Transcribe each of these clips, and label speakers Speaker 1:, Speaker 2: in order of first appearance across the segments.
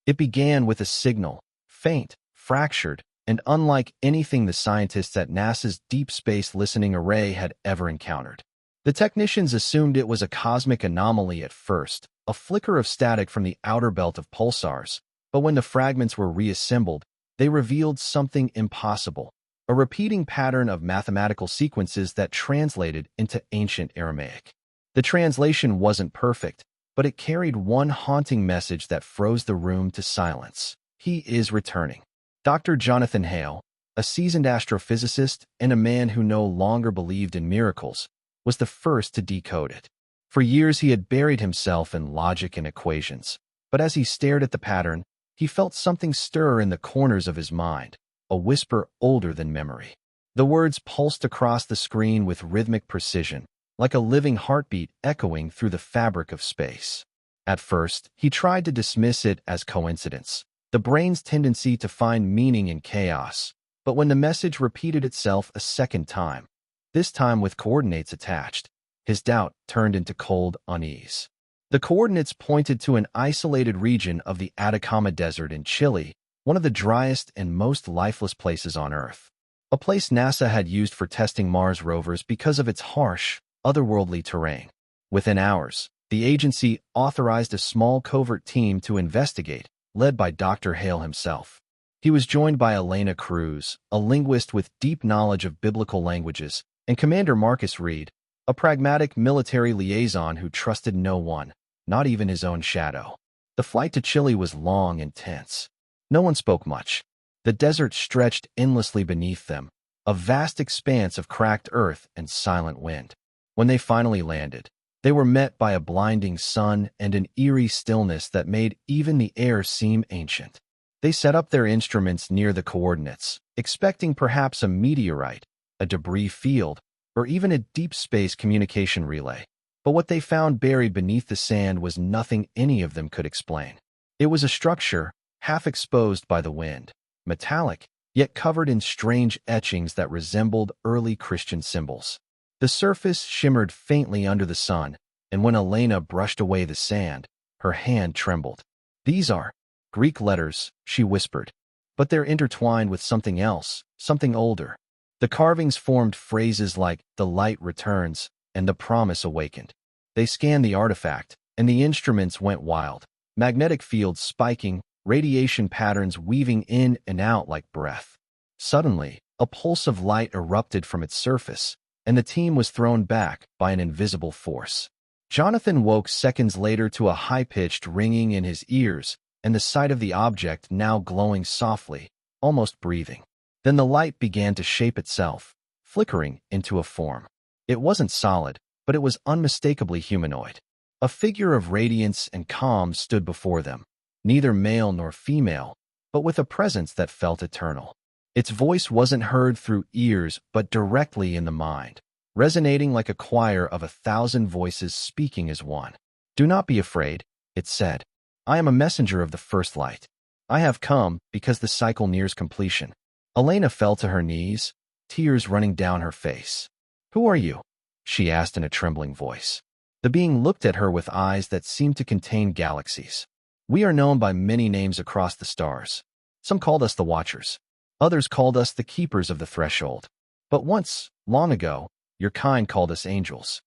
Speaker 1: It began with a signal, faint, fractured, and unlike anything the scientists at NASA's Deep Space Listening Array had ever encountered. The technicians assumed it was a cosmic anomaly at first, a flicker of static from the outer belt of pulsars, but when the fragments were reassembled, they revealed something impossible, a repeating pattern of mathematical sequences that translated into ancient Aramaic. The translation wasn't perfect, but it carried one haunting message that froze the room to silence. He is returning. Dr. Jonathan Hale, a seasoned astrophysicist and a man who no longer believed in miracles, was the first to decode it. For years he had buried himself in logic and equations, but as he stared at the pattern, he felt something stir in the corners of his mind, a whisper older than memory. The words pulsed across the screen with rhythmic precision, like a living heartbeat echoing through the fabric of space. At first, he tried to dismiss it as coincidence, the brain's tendency to find meaning in chaos, but when the message repeated itself a second time, this time with coordinates attached, his doubt turned into cold unease. The coordinates pointed to an isolated region of the Atacama Desert in Chile, one of the driest and most lifeless places on Earth. A place NASA had used for testing Mars rovers because of its harsh, otherworldly terrain. Within hours, the agency authorized a small covert team to investigate, led by Dr. Hale himself. He was joined by Elena Cruz, a linguist with deep knowledge of biblical languages, and Commander Marcus Reed, a pragmatic military liaison who trusted no one, not even his own shadow. The flight to Chile was long and tense. No one spoke much. The desert stretched endlessly beneath them, a vast expanse of cracked earth and silent wind. When they finally landed, they were met by a blinding sun and an eerie stillness that made even the air seem ancient. They set up their instruments near the coordinates, expecting perhaps a meteorite, a debris field, or even a deep space communication relay. But what they found buried beneath the sand was nothing any of them could explain. It was a structure, half exposed by the wind, metallic, yet covered in strange etchings that resembled early Christian symbols. The surface shimmered faintly under the sun, and when Elena brushed away the sand, her hand trembled. "These are Greek letters," she whispered, "but they're intertwined with something else, something older." The carvings formed phrases like "the light returns" and "the promise awakened." They scanned the artifact, and the instruments went wild, magnetic fields spiking, radiation patterns weaving in and out like breath. Suddenly, a pulse of light erupted from its surface, and the team was thrown back by an invisible force. Jonathan woke seconds later to a high-pitched ringing in his ears and the sight of the object now glowing softly, almost breathing. Then the light began to shape itself, flickering into a form. It wasn't solid, but it was unmistakably humanoid. A figure of radiance and calm stood before them, neither male nor female, but with a presence that felt eternal. Its voice wasn't heard through ears, but directly in the mind, resonating like a choir of 1,000 voices speaking as one. "Do not be afraid," it said. "I am a messenger of the first light. I have come because the cycle nears completion." Elena fell to her knees, tears running down her face. "Who are you?" she asked in a trembling voice. The being looked at her with eyes that seemed to contain galaxies. "We are known by many names across the stars. Some called us the Watchers. Others called us the Keepers of the Threshold. But once, long ago, your kind called us angels."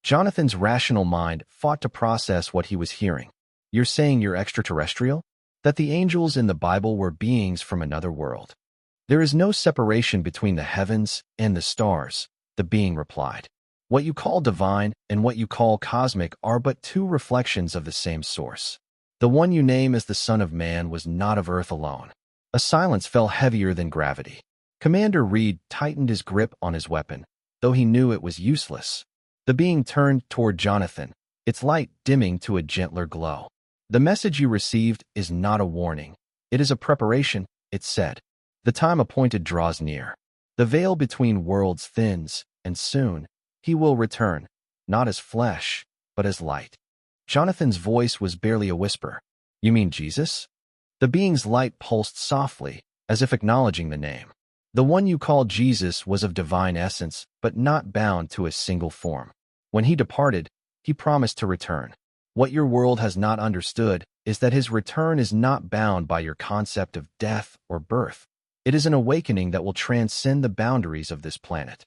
Speaker 1: Jonathan's rational mind fought to process what he was hearing. "You're saying you're extraterrestrial? That the angels in the Bible were beings from another world?" "There is no separation between the heavens and the stars," the being replied. "What you call divine and what you call cosmic are but two reflections of the same source. The one you name as the Son of Man was not of Earth alone." A silence fell heavier than gravity. Commander Reed tightened his grip on his weapon, though he knew it was useless. The being turned toward Jonathan, its light dimming to a gentler glow. "The message you received is not a warning. It is a preparation," it said. "The time appointed draws near. The veil between worlds thins, and soon, he will return, not as flesh, but as light." Jonathan's voice was barely a whisper. "You mean Jesus?" The being's light pulsed softly, as if acknowledging the name. "The one you call Jesus was of divine essence, but not bound to a single form. When he departed, he promised to return. What your world has not understood is that his return is not bound by your concept of death or birth. It is an awakening that will transcend the boundaries of this planet.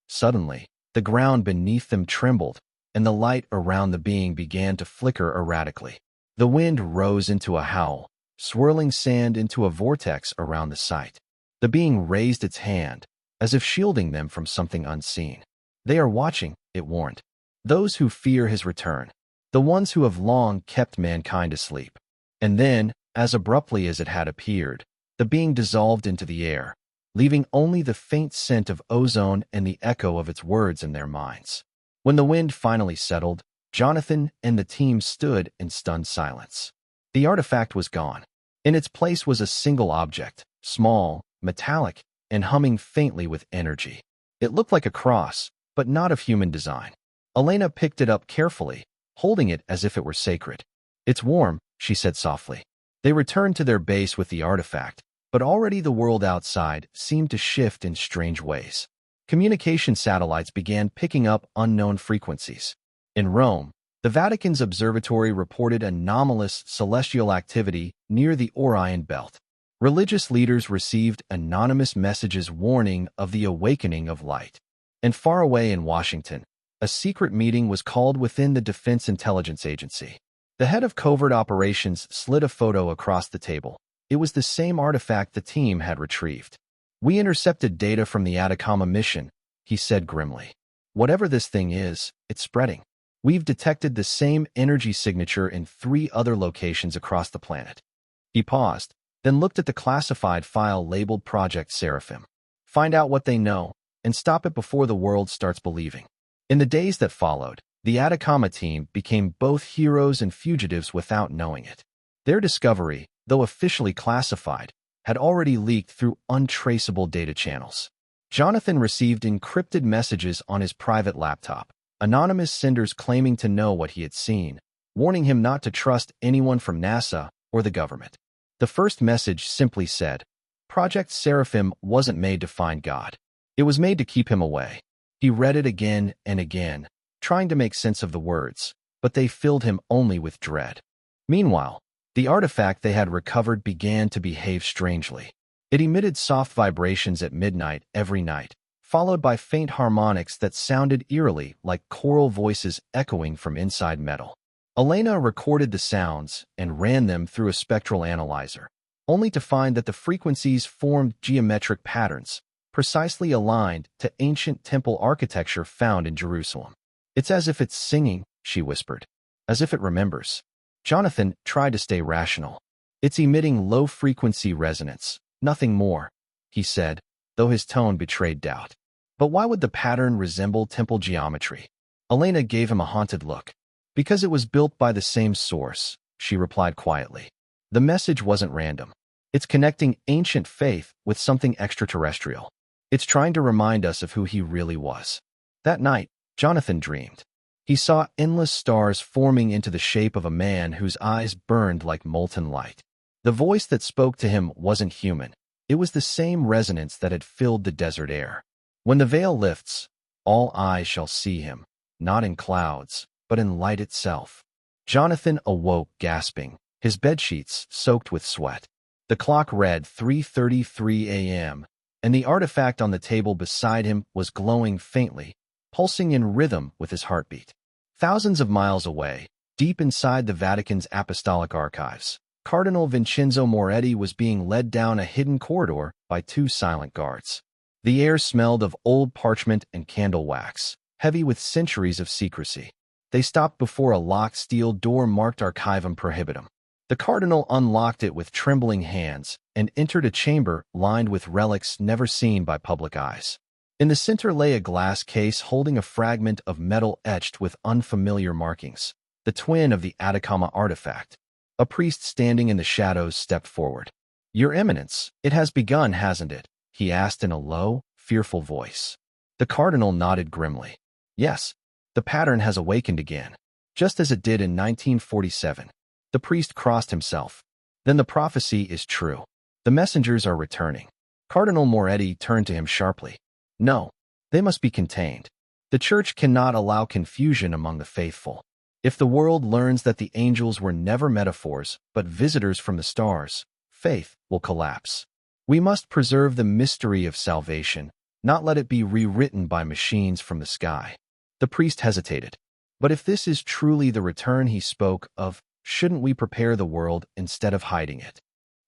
Speaker 1: Suddenly, the ground beneath them trembled, and the light around the being began to flicker erratically. The wind rose into a howl, swirling sand into a vortex around the site. The being raised its hand, as if shielding them from something unseen. They are watching, it warned. Those who fear his return, the ones who have long kept mankind asleep. And then, as abruptly as it had appeared, the being dissolved into the air, leaving only the faint scent of ozone and the echo of its words in their minds. When the wind finally settled, Jonathan and the team stood in stunned silence. The artifact was gone. In its place was a single object, small, metallic, and humming faintly with energy. It looked like a cross, but not of human design. Elena picked it up carefully, holding it as if it were sacred. "It's warm," she said softly. They returned to their base with the artifact, but already the world outside seemed to shift in strange ways. Communication satellites began picking up unknown frequencies. In Rome, the Vatican's observatory reported anomalous celestial activity near the Orion Belt. Religious leaders received anonymous messages warning of the awakening of light. And far away in Washington, a secret meeting was called within the Defense Intelligence Agency. The head of covert operations slid a photo across the table. It was the same artifact the team had retrieved. "We intercepted data from the Atacama mission," he said grimly. "Whatever this thing is, it's spreading. We've detected the same energy signature in 3 other locations across the planet." He paused, then looked at the classified file labeled Project Seraphim. "Find out what they know, and stop it before the world starts believing." In the days that followed, the Atacama team became both heroes and fugitives without knowing it. Their discovery, though officially classified, had already leaked through untraceable data channels. Jonathan received encrypted messages on his private laptop, anonymous senders claiming to know what he had seen, warning him not to trust anyone from NASA or the government. The first message simply said, Project Seraphim wasn't made to find God. It was made to keep him away. He read it again and again, trying to make sense of the words, but they filled him only with dread. Meanwhile, the artifact they had recovered began to behave strangely. It emitted soft vibrations at midnight every night, followed by faint harmonics that sounded eerily like choral voices echoing from inside metal. Elena recorded the sounds and ran them through a spectral analyzer, only to find that the frequencies formed geometric patterns, precisely aligned to ancient temple architecture found in Jerusalem. "It's as if it's singing," she whispered. "As if it remembers." Jonathan tried to stay rational. "It's emitting low-frequency resonance, nothing more," he said, though his tone betrayed doubt. "But why would the pattern resemble temple geometry?" Elena gave him a haunted look. "Because it was built by the same source," she replied quietly. "The message wasn't random. It's connecting ancient faith with something extraterrestrial. It's trying to remind us of who he really was." That night, Jonathan dreamed. He saw endless stars forming into the shape of a man whose eyes burned like molten light. The voice that spoke to him wasn't human. It was the same resonance that had filled the desert air. "When the veil lifts, all eyes shall see him, not in clouds, but in light itself." Jonathan awoke gasping, his bedsheets soaked with sweat. The clock read 3:33 a.m., and the artifact on the table beside him was glowing faintly, pulsing in rhythm with his heartbeat. Thousands of miles away, deep inside the Vatican's apostolic archives, Cardinal Vincenzo Moretti was being led down a hidden corridor by 2 silent guards. The air smelled of old parchment and candle wax, heavy with centuries of secrecy. They stopped before a locked steel door marked Archivum Prohibitum. The cardinal unlocked it with trembling hands and entered a chamber lined with relics never seen by public eyes. In the center lay a glass case holding a fragment of metal etched with unfamiliar markings, the twin of the Atacama artifact. A priest standing in the shadows stepped forward. "Your Eminence, it has begun, hasn't it?" he asked in a low, fearful voice. The cardinal nodded grimly. "Yes, the pattern has awakened again, just as it did in 1947. The priest crossed himself. "Then the prophecy is true. The messengers are returning." Cardinal Moretti turned to him sharply. "No, they must be contained. The Church cannot allow confusion among the faithful. If the world learns that the angels were never metaphors, but visitors from the stars, faith will collapse. We must preserve the mystery of salvation, not let it be rewritten by machines from the sky. The priest hesitated. But if this is truly the return he spoke of, shouldn't we prepare the world instead of hiding it?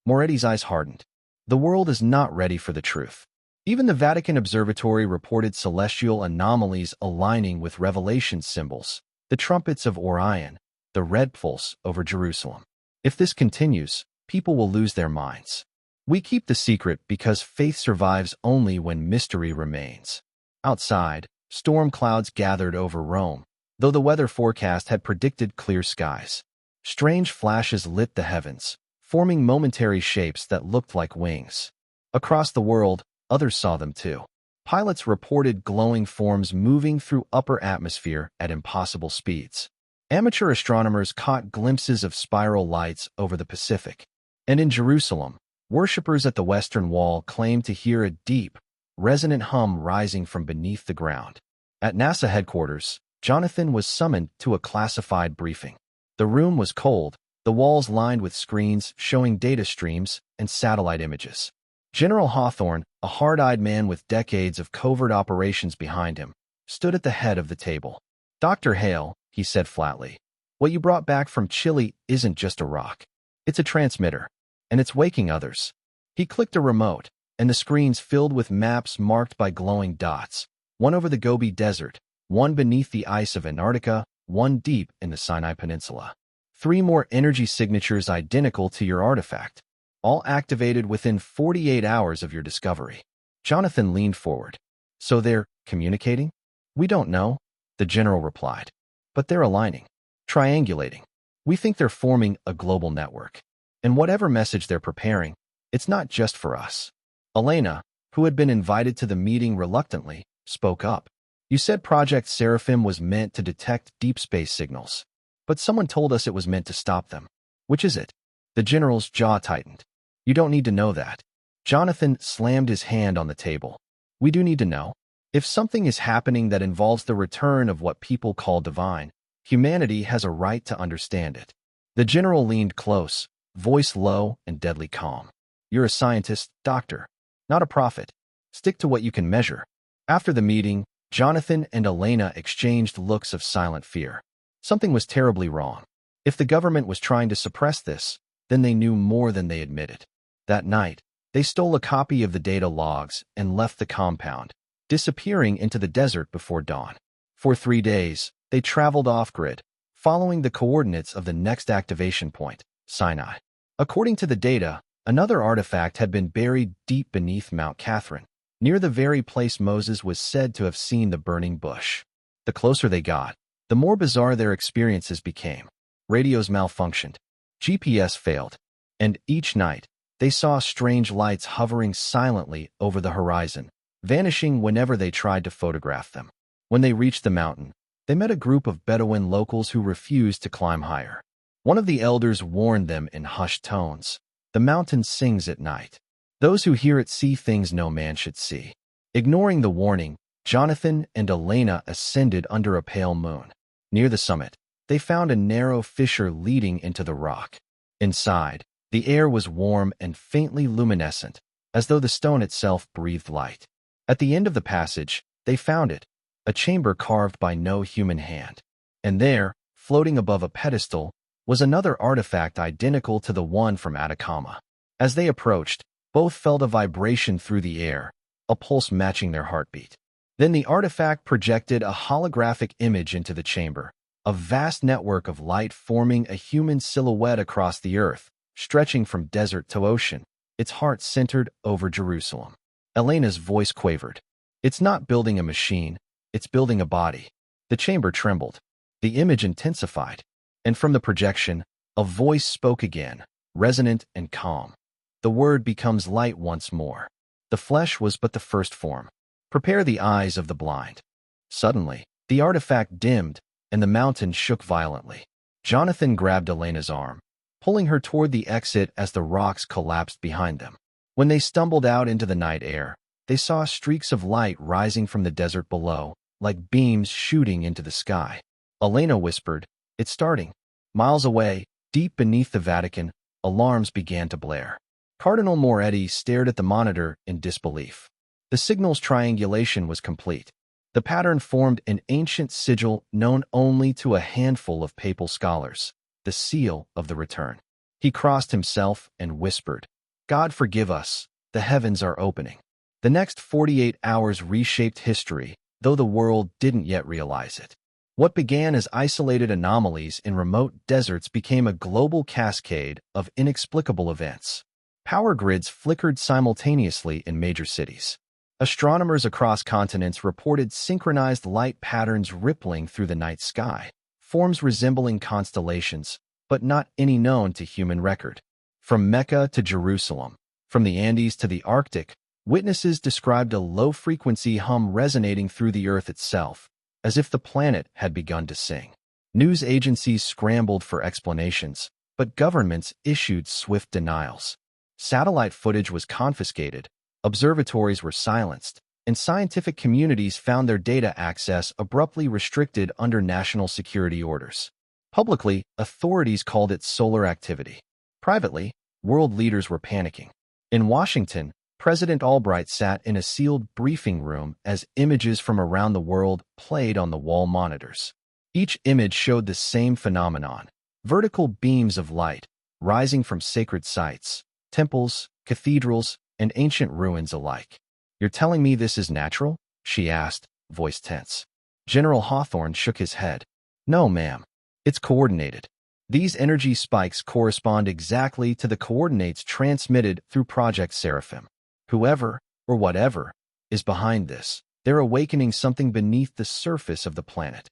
Speaker 1: Moretti's eyes hardened. The world is not ready for the truth. Even the Vatican Observatory reported celestial anomalies aligning with Revelation symbols, the trumpets of Orion, the red pulse over Jerusalem. If this continues, people will lose their minds. We keep the secret because faith survives only when mystery remains. Outside, storm clouds gathered over Rome, though the weather forecast had predicted clear skies. Strange flashes lit the heavens, forming momentary shapes that looked like wings. Across the world, others saw them too. Pilots reported glowing forms moving through upper atmosphere at impossible speeds. Amateur astronomers caught glimpses of spiral lights over the Pacific. And in Jerusalem, worshippers at the Western Wall claimed to hear a deep, resonant hum rising from beneath the ground. At NASA headquarters, Jonathan was summoned to a classified briefing. The room was cold, the walls lined with screens showing data streams and satellite images. General Hawthorne, a hard-eyed man with decades of covert operations behind him, stood at the head of the table. "Dr. Hale," he said flatly, "what you brought back from Chile isn't just a rock. It's a transmitter, and it's waking others." He clicked a remote, and the screens filled with maps marked by glowing dots, one over the Gobi Desert, one beneath the ice of Antarctica, one deep in the Sinai Peninsula. 3 more energy signatures identical to your artifact, all activated within 48 hours of your discovery. Jonathan leaned forward. "So they're communicating?" "We don't know," the general replied. "But they're aligning, triangulating. We think they're forming a global network. And whatever message they're preparing, it's not just for us." Elena, who had been invited to the meeting reluctantly, spoke up. "You said Project Seraphim was meant to detect deep space signals. But someone told us it was meant to stop them. Which is it?" The general's jaw tightened. "You don't need to know that." Jonathan slammed his hand on the table. "We do need to know. If something is happening that involves the return of what people call divine, humanity has a right to understand it." The general leaned close, voice low and deadly calm. "You're a scientist, doctor, not a prophet. Stick to what you can measure." After the meeting, Jonathan and Elena exchanged looks of silent fear. Something was terribly wrong. If the government was trying to suppress this, then they knew more than they admitted. That night, they stole a copy of the data logs and left the compound, disappearing into the desert before dawn. For 3 days, they traveled off-grid, following the coordinates of the next activation point, Sinai. According to the data, another artifact had been buried deep beneath Mount Catherine, near the very place Moses was said to have seen the burning bush. The closer they got, the more bizarre their experiences became. Radios malfunctioned, GPS failed, and each night, they saw strange lights hovering silently over the horizon, vanishing whenever they tried to photograph them. When they reached the mountain, they met a group of Bedouin locals who refused to climb higher. One of the elders warned them in hushed tones, "The mountain sings at night. Those who hear it see things no man should see." Ignoring the warning, Jonathan and Elena ascended under a pale moon. Near the summit, they found a narrow fissure leading into the rock. Inside, the air was warm and faintly luminescent, as though the stone itself breathed light. At the end of the passage, they found it, a chamber carved by no human hand. And there, floating above a pedestal, was another artifact identical to the one from Atacama. As they approached, both felt a vibration through the air, a pulse matching their heartbeat. Then the artifact projected a holographic image into the chamber, a vast network of light forming a human silhouette across the earth, stretching from desert to ocean, its heart centered over Jerusalem. Elena's voice quavered. "It's not building a machine, it's building a body." The chamber trembled. The image intensified. And from the projection, a voice spoke again, resonant and calm. "The word becomes light once more. The flesh was but the first form. Prepare the eyes of the blind." Suddenly, the artifact dimmed, and the mountain shook violently. Jonathan grabbed Elena's arm, pulling her toward the exit as the rocks collapsed behind them. When they stumbled out into the night air, they saw streaks of light rising from the desert below, like beams shooting into the sky. Elena whispered, It's starting. Miles away, deep beneath the Vatican, alarms began to blare. Cardinal Moretti stared at the monitor in disbelief. The signal's triangulation was complete. The pattern formed an ancient sigil known only to a handful of papal scholars, the seal of the return. He crossed himself and whispered, "God forgive us, the heavens are opening." The next 48 hours reshaped history, though the world didn't yet realize it. What began as isolated anomalies in remote deserts became a global cascade of inexplicable events. Power grids flickered simultaneously in major cities. Astronomers across continents reported synchronized light patterns rippling through the night sky, forms resembling constellations, but not any known to human record. From Mecca to Jerusalem, from the Andes to the Arctic, witnesses described a low-frequency hum resonating through the Earth itself, as if the planet had begun to sing. News agencies scrambled for explanations, but governments issued swift denials. Satellite footage was confiscated, observatories were silenced, and scientific communities found their data access abruptly restricted under national security orders. Publicly, authorities called it solar activity. Privately, world leaders were panicking. In Washington, President Albright sat in a sealed briefing room as images from around the world played on the wall monitors. Each image showed the same phenomenon: vertical beams of light rising from sacred sites, temples, cathedrals, and ancient ruins alike. "You're telling me this is natural?" she asked, voice tense. General Hawthorne shook his head. "No, ma'am. It's coordinated. These energy spikes correspond exactly to the coordinates transmitted through Project Seraphim. Whoever, or whatever, is behind this, they're awakening something beneath the surface of the planet."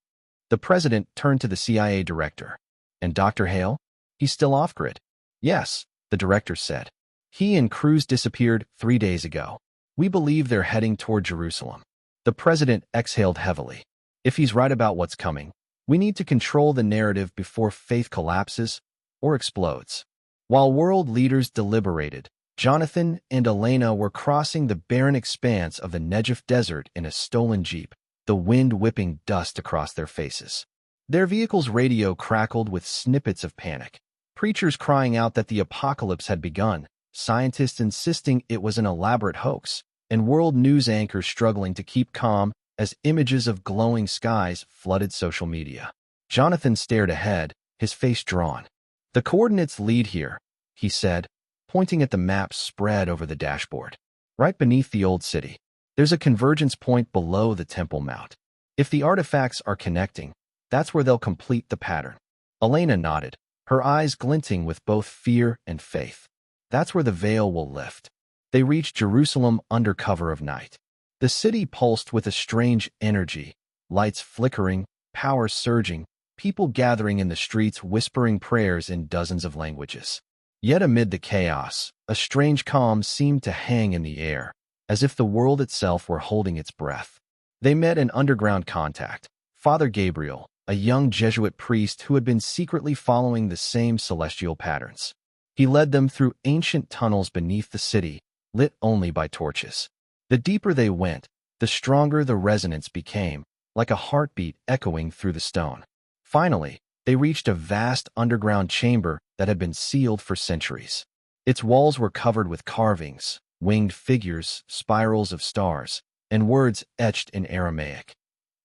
Speaker 1: The president turned to the CIA director. "And Dr. Hale? He's still off-grid?" "Yes," the director said. "He and crews disappeared 3 days ago. We believe they're heading toward Jerusalem." The president exhaled heavily. "If he's right about what's coming, we need to control the narrative before faith collapses or explodes." While world leaders deliberated, Jonathan and Elena were crossing the barren expanse of the Negev Desert in a stolen jeep, the wind whipping dust across their faces. Their vehicle's radio crackled with snippets of panic. Preachers crying out that the apocalypse had begun, scientists insisting it was an elaborate hoax, and world news anchors struggling to keep calm as images of glowing skies flooded social media. Jonathan stared ahead, his face drawn. "The coordinates lead here," he said, pointing at the map spread over the dashboard. "Right beneath the old city. There's a convergence point below the Temple Mount. If the artifacts are connecting, that's where they'll complete the pattern." Elena nodded, her eyes glinting with both fear and faith. "That's where the veil will lift." They reached Jerusalem under cover of night. The city pulsed with a strange energy, lights flickering, power surging, people gathering in the streets whispering prayers in dozens of languages. Yet amid the chaos, a strange calm seemed to hang in the air, as if the world itself were holding its breath. They met an underground contact, Father Gabriel, a young Jesuit priest who had been secretly following the same celestial patterns. He led them through ancient tunnels beneath the city, lit only by torches. The deeper they went, the stronger the resonance became, like a heartbeat echoing through the stone. Finally, they reached a vast underground chamber that had been sealed for centuries. Its walls were covered with carvings, winged figures, spirals of stars, and words etched in Aramaic.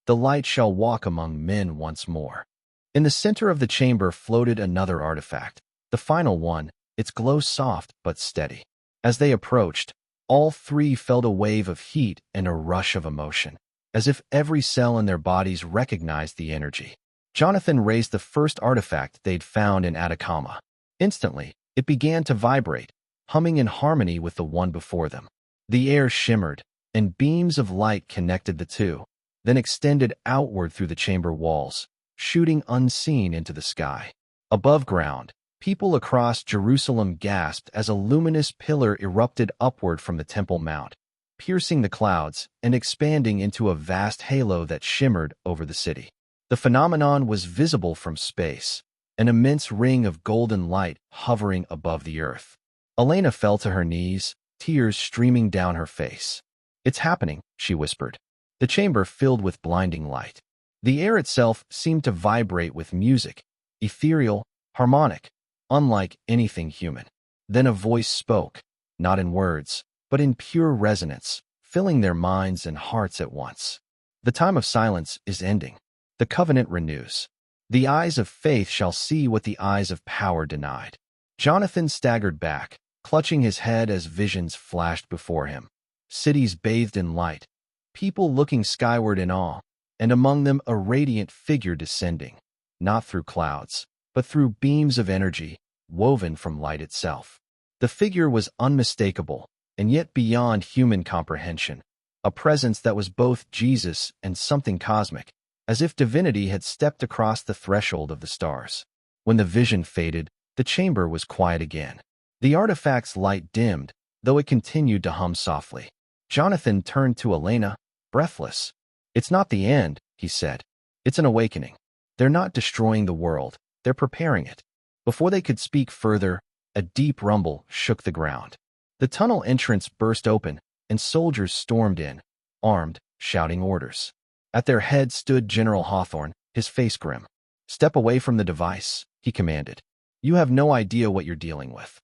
Speaker 1: "The light shall walk among men once more." In the center of the chamber floated another artifact, the final one, its glow soft but steady. As they approached, all three felt a wave of heat and a rush of emotion, as if every cell in their bodies recognized the energy. Jonathan raised the first artifact they'd found in Atacama. Instantly, it began to vibrate, humming in harmony with the one before them. The air shimmered, and beams of light connected the two, then extended outward through the chamber walls, shooting unseen into the sky. Above ground, people across Jerusalem gasped as a luminous pillar erupted upward from the Temple Mount, piercing the clouds and expanding into a vast halo that shimmered over the city. The phenomenon was visible from space, an immense ring of golden light hovering above the earth. Elena fell to her knees, tears streaming down her face. "It's happening," she whispered. The chamber filled with blinding light. The air itself seemed to vibrate with music, ethereal, harmonic, unlike anything human. Then a voice spoke, not in words, but in pure resonance, filling their minds and hearts at once. The time of silence is ending. The covenant renews. The eyes of faith shall see what the eyes of power denied. Jonathan staggered back, clutching his head as visions flashed before him. Cities bathed in light, people looking skyward in awe, and among them a radiant figure descending, not through clouds, but through beams of energy woven from light itself. The figure was unmistakable, and yet beyond human comprehension, a presence that was both Jesus and something cosmic, as if divinity had stepped across the threshold of the stars. When the vision faded, the chamber was quiet again. The artifact's light dimmed, though it continued to hum softly. Jonathan turned to Elena, breathless. "It's not the end," he said. "It's an awakening. They're not destroying the world, they're preparing it." Before they could speak further, a deep rumble shook the ground. The tunnel entrance burst open, and soldiers stormed in, armed, shouting orders. At their head stood General Hawthorne, his face grim. "Step away from the device," he commanded. "You have no idea what you're dealing with."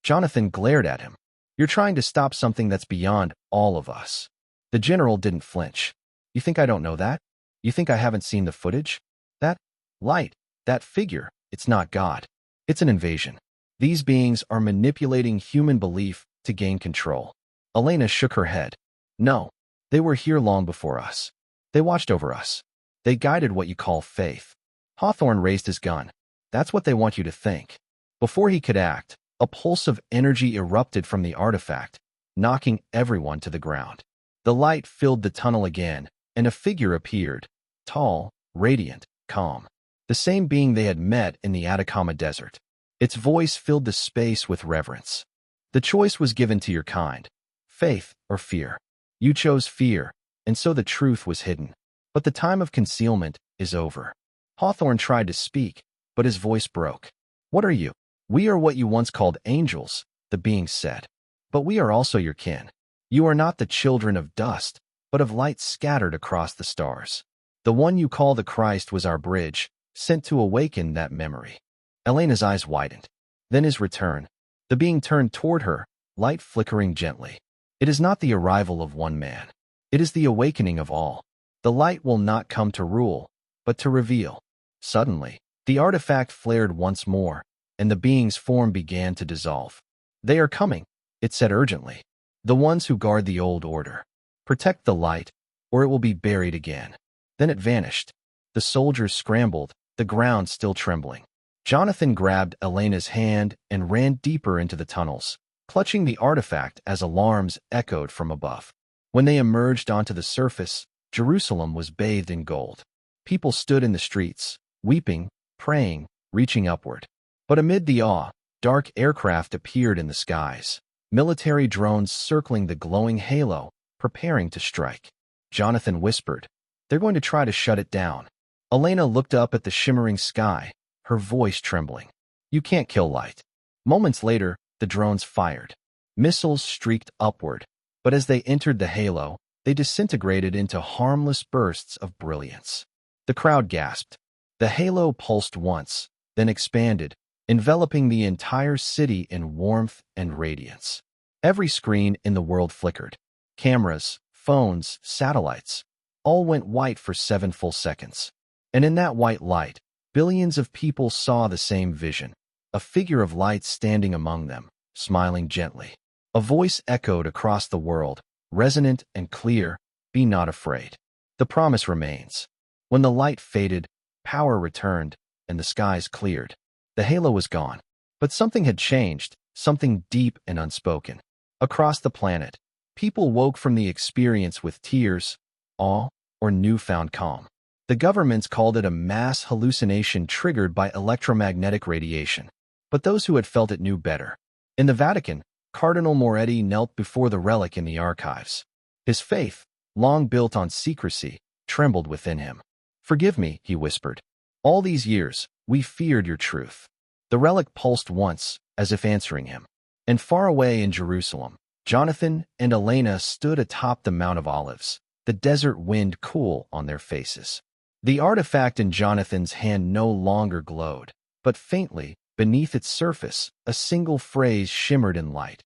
Speaker 1: Jonathan glared at him. "You're trying to stop something that's beyond all of us." The general didn't flinch. "You think I don't know that? You think I haven't seen the footage? That light, that figure, it's not God. It's an invasion. These beings are manipulating human belief to gain control." Elena shook her head. "No, they were here long before us. They watched over us. They guided what you call faith." Hawthorne raised his gun. "That's what they want you to think." Before he could act, a pulse of energy erupted from the artifact, knocking everyone to the ground. The light filled the tunnel again, and a figure appeared, tall, radiant, calm. The same being they had met in the Atacama Desert. Its voice filled the space with reverence. "The choice was given to your kind, faith or fear. You chose fear, and so the truth was hidden. But the time of concealment is over." Hawthorne tried to speak, but his voice broke. "What are you?" "We are what you once called angels," the being said. "But we are also your kin. You are not the children of dust, but of light scattered across the stars. The one you call the Christ was our bridge, sent to awaken that memory." Elena's eyes widened. Then his return. The being turned toward her, light flickering gently. "It is not the arrival of one man. It is the awakening of all. The light will not come to rule, but to reveal." Suddenly, the artifact flared once more, and the being's form began to dissolve. "They are coming," it said urgently. "The ones who guard the old order. Protect the light, or it will be buried again." Then it vanished. The soldiers scrambled, the ground still trembling. Jonathan grabbed Elena's hand and ran deeper into the tunnels, clutching the artifact as alarms echoed from above. When they emerged onto the surface, Jerusalem was bathed in gold. People stood in the streets, weeping, praying, reaching upward. But amid the awe, dark aircraft appeared in the skies, military drones circling the glowing halo, preparing to strike. Jonathan whispered, "They're going to try to shut it down." Elena looked up at the shimmering sky, her voice trembling. "You can't kill light." Moments later, the drones fired. Missiles streaked upward, but as they entered the halo, they disintegrated into harmless bursts of brilliance. The crowd gasped. The halo pulsed once, then expanded, enveloping the entire city in warmth and radiance. Every screen in the world flickered. Cameras, phones, satellites, all went white for 7 full seconds. And in that white light, billions of people saw the same vision, a figure of light standing among them, smiling gently. A voice echoed across the world, resonant and clear, "Be not afraid. The promise remains." When the light faded, power returned, and the skies cleared. The halo was gone, but something had changed, something deep and unspoken. Across the planet, people woke from the experience with tears, awe, or newfound calm. The governments called it a mass hallucination triggered by electromagnetic radiation, but those who had felt it knew better. In the Vatican, Cardinal Moretti knelt before the relic in the archives. His faith, long built on secrecy, trembled within him. "Forgive me," he whispered. "All these years, we feared your truth." The relic pulsed once, as if answering him. And far away in Jerusalem, Jonathan and Elena stood atop the Mount of Olives, the desert wind cool on their faces. The artifact in Jonathan's hand no longer glowed. But faintly, beneath its surface, a single phrase shimmered in light.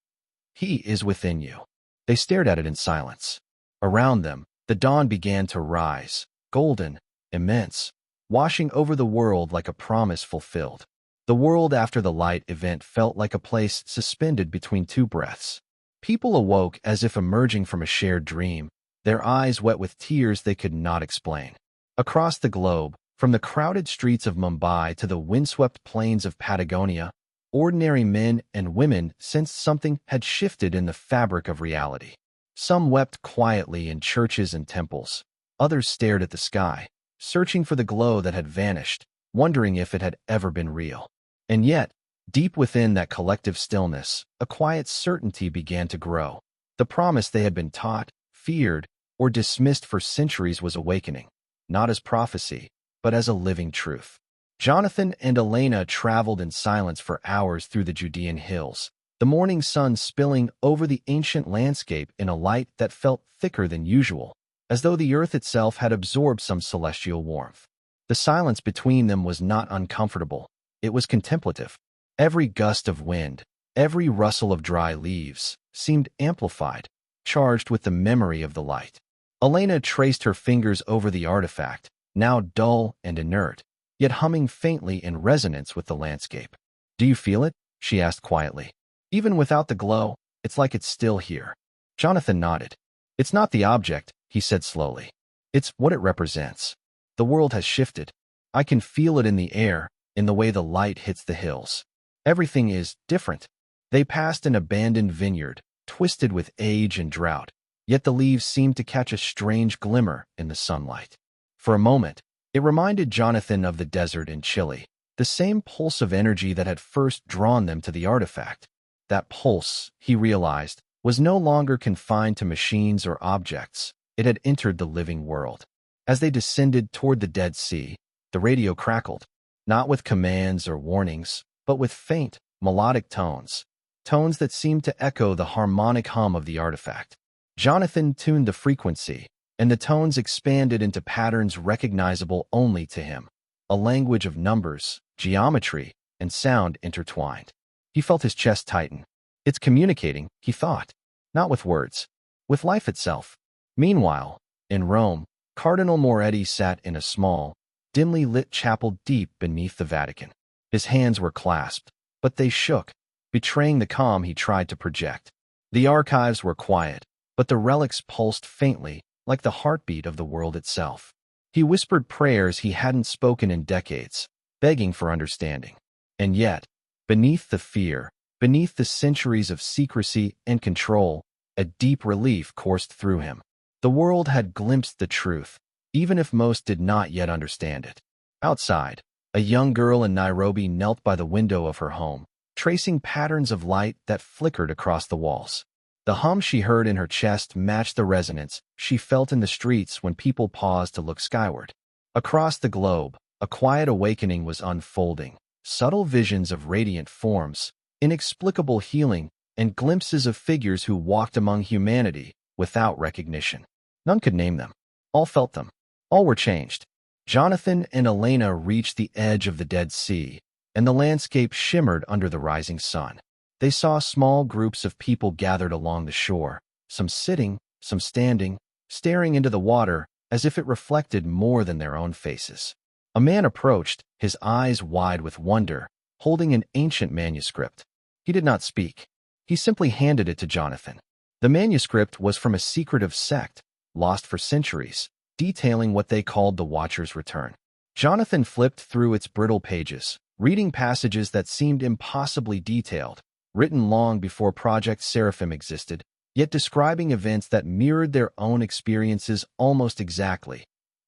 Speaker 1: "He is within you." They stared at it in silence. Around them, the dawn began to rise, golden, immense, washing over the world like a promise fulfilled. The world after the light event felt like a place suspended between two breaths. People awoke as if emerging from a shared dream, their eyes wet with tears they could not explain. Across the globe, from the crowded streets of Mumbai to the windswept plains of Patagonia, ordinary men and women sensed something had shifted in the fabric of reality. Some wept quietly in churches and temples. Others stared at the sky, searching for the glow that had vanished, wondering if it had ever been real. And yet, deep within that collective stillness, a quiet certainty began to grow. The promise they had been taught, feared, or dismissed for centuries was awakening, not as prophecy, but as a living truth. Jonathan and Elena traveled in silence for hours through the Judean hills, the morning sun spilling over the ancient landscape in a light that felt thicker than usual, as though the earth itself had absorbed some celestial warmth. The silence between them was not uncomfortable. It was contemplative. Every gust of wind, every rustle of dry leaves, seemed amplified, charged with the memory of the light. Elena traced her fingers over the artifact, now dull and inert, yet humming faintly in resonance with the landscape. "Do you feel it?" she asked quietly. "Even without the glow, it's like it's still here." Jonathan nodded. "It's not the object," he said slowly. "It's what it represents. The world has shifted. I can feel it in the air, in the way the light hits the hills. Everything is different." They passed an abandoned vineyard, twisted with age and drought, yet the leaves seemed to catch a strange glimmer in the sunlight. For a moment, it reminded Jonathan of the desert in Chile, the same pulse of energy that had first drawn them to the artifact. That pulse, he realized, was no longer confined to machines or objects. It had entered the living world. As they descended toward the Dead Sea, the radio crackled, not with commands or warnings, but with faint, melodic tones, tones that seemed to echo the harmonic hum of the artifact. Jonathan tuned the frequency, and the tones expanded into patterns recognizable only to him, a language of numbers, geometry, and sound intertwined. He felt his chest tighten. It's communicating, he thought, not with words, with life itself. Meanwhile, in Rome, Cardinal Moretti sat in a small, dimly lit chapel deep beneath the Vatican. His hands were clasped, but they shook, betraying the calm he tried to project. The archives were quiet, but the relics pulsed faintly, like the heartbeat of the world itself. He whispered prayers he hadn't spoken in decades, begging for understanding. And yet, beneath the fear, beneath the centuries of secrecy and control, a deep relief coursed through him. The world had glimpsed the truth, even if most did not yet understand it. Outside, a young girl in Nairobi knelt by the window of her home, tracing patterns of light that flickered across the walls. The hum she heard in her chest matched the resonance she felt in the streets when people paused to look skyward. Across the globe, a quiet awakening was unfolding, subtle visions of radiant forms, inexplicable healing, and glimpses of figures who walked among humanity without recognition. None could name them. All felt them. All were changed. Jonathan and Elena reached the edge of the Dead Sea, and the landscape shimmered under the rising sun. They saw small groups of people gathered along the shore, some sitting, some standing, staring into the water as if it reflected more than their own faces. A man approached, his eyes wide with wonder, holding an ancient manuscript. He did not speak. He simply handed it to Jonathan. The manuscript was from a secretive sect, lost for centuries, detailing what they called the Watcher's Return. Jonathan flipped through its brittle pages, reading passages that seemed impossibly detailed, written long before Project Seraphim existed, yet describing events that mirrored their own experiences almost exactly.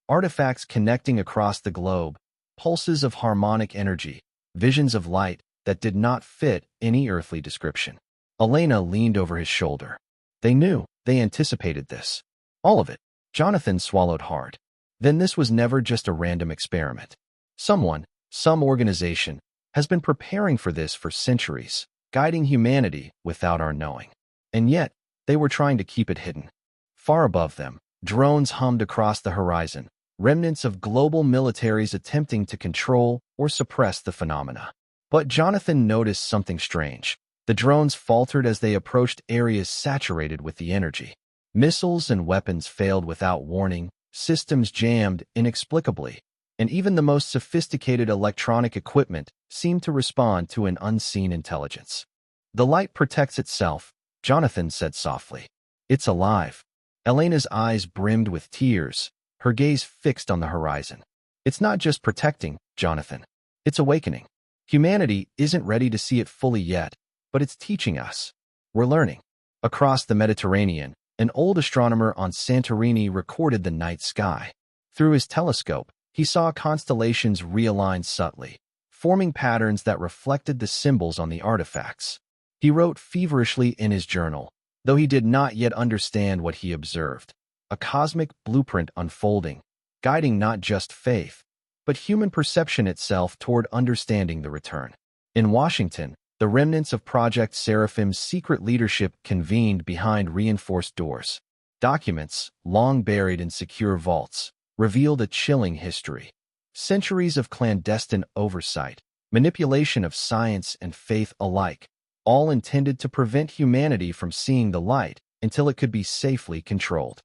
Speaker 1: Artifacts connecting across the globe, pulses of harmonic energy, visions of light that did not fit any earthly description. Elena leaned over his shoulder. They knew, they anticipated this. All of it. Jonathan swallowed hard. Then this was never just a random experiment. Someone, some organization, has been preparing for this for centuries, guiding humanity without our knowing. And yet, they were trying to keep it hidden. Far above them, drones hummed across the horizon, remnants of global militaries attempting to control or suppress the phenomena. But Jonathan noticed something strange. The drones faltered as they approached areas saturated with the energy. Missiles and weapons failed without warning, systems jammed inexplicably, and even the most sophisticated electronic equipment seemed to respond to an unseen intelligence. "The light protects itself," Jonathan said softly. "It's alive." Elena's eyes brimmed with tears, her gaze fixed on the horizon. "It's not just protecting, Jonathan. It's awakening. Humanity isn't ready to see it fully yet, but it's teaching us. We're learning." Across the Mediterranean, an old astronomer on Santorini recorded the night sky. Through his telescope, he saw constellations realign subtly, forming patterns that reflected the symbols on the artifacts. He wrote feverishly in his journal, though he did not yet understand what he observed. A cosmic blueprint unfolding, guiding not just faith, but human perception itself toward understanding the return. In Washington, the remnants of Project Seraphim's secret leadership convened behind reinforced doors. Documents, long buried in secure vaults, revealed a chilling history. Centuries of clandestine oversight, manipulation of science and faith alike, all intended to prevent humanity from seeing the light until it could be safely controlled.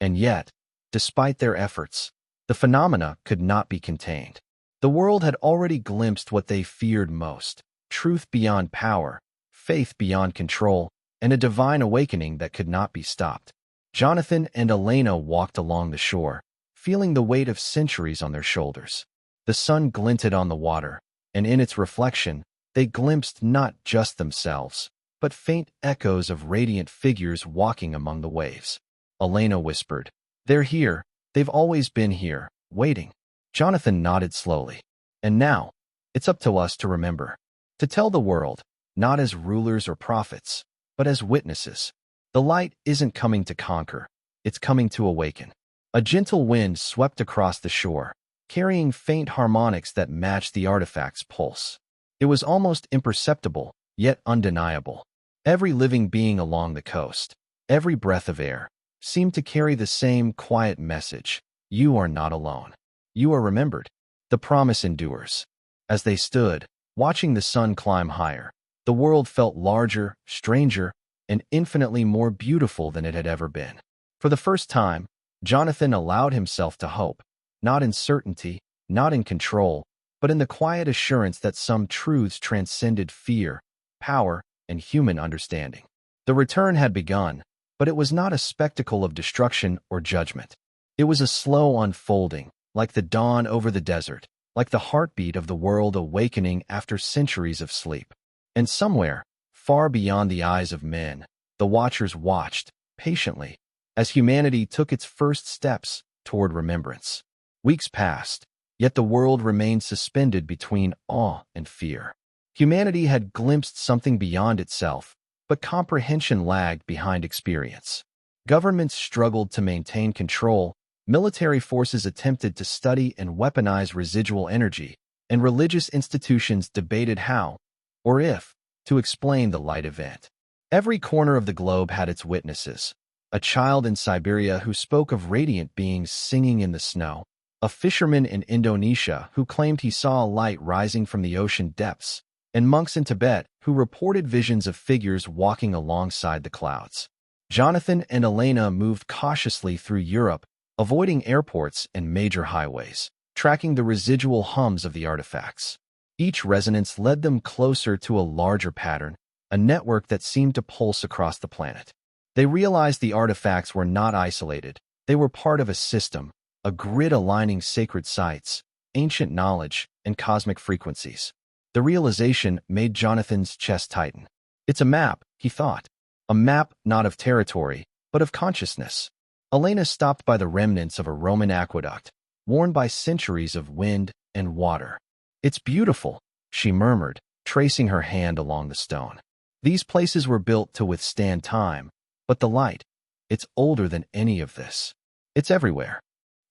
Speaker 1: And yet, despite their efforts, the phenomena could not be contained. The world had already glimpsed what they feared most: truth beyond power, faith beyond control, and a divine awakening that could not be stopped. Jonathan and Elena walked along the shore, feeling the weight of centuries on their shoulders. The sun glinted on the water, and in its reflection, they glimpsed not just themselves, but faint echoes of radiant figures walking among the waves. Elena whispered, "They're here. They've always been here, waiting." Jonathan nodded slowly. "And now, it's up to us to remember. To tell the world, not as rulers or prophets, but as witnesses. The light isn't coming to conquer, it's coming to awaken." A gentle wind swept across the shore, carrying faint harmonics that matched the artifact's pulse. It was almost imperceptible, yet undeniable. Every living being along the coast, every breath of air, seemed to carry the same quiet message: you are not alone. You are remembered. The promise endures. As they stood, watching the sun climb higher, the world felt larger, stranger, and infinitely more beautiful than it had ever been. For the first time, Jonathan allowed himself to hope, not in certainty, not in control, but in the quiet assurance that some truths transcended fear, power, and human understanding. The return had begun, but it was not a spectacle of destruction or judgment. It was a slow unfolding, like the dawn over the desert, like the heartbeat of the world awakening after centuries of sleep. And somewhere, far beyond the eyes of men, the watchers watched, patiently, as humanity took its first steps toward remembrance. Weeks passed, yet the world remained suspended between awe and fear. Humanity had glimpsed something beyond itself, but comprehension lagged behind experience. Governments struggled to maintain control, military forces attempted to study and weaponize residual energy, and religious institutions debated how, or if, to explain the light event. Every corner of the globe had its witnesses: a child in Siberia who spoke of radiant beings singing in the snow, a fisherman in Indonesia who claimed he saw a light rising from the ocean depths, and monks in Tibet who reported visions of figures walking alongside the clouds. Jonathan and Elena moved cautiously through Europe, avoiding airports and major highways, tracking the residual hums of the artifacts. Each resonance led them closer to a larger pattern, a network that seemed to pulse across the planet. They realized the artifacts were not isolated. They were part of a system, a grid aligning sacred sites, ancient knowledge, and cosmic frequencies. The realization made Jonathan's chest tighten. It's a map, he thought. A map not of territory, but of consciousness. Elena stopped by the remnants of a Roman aqueduct, worn by centuries of wind and water. "It's beautiful," she murmured, tracing her hand along the stone. "These places were built to withstand time, but the light, it's older than any of this. It's everywhere."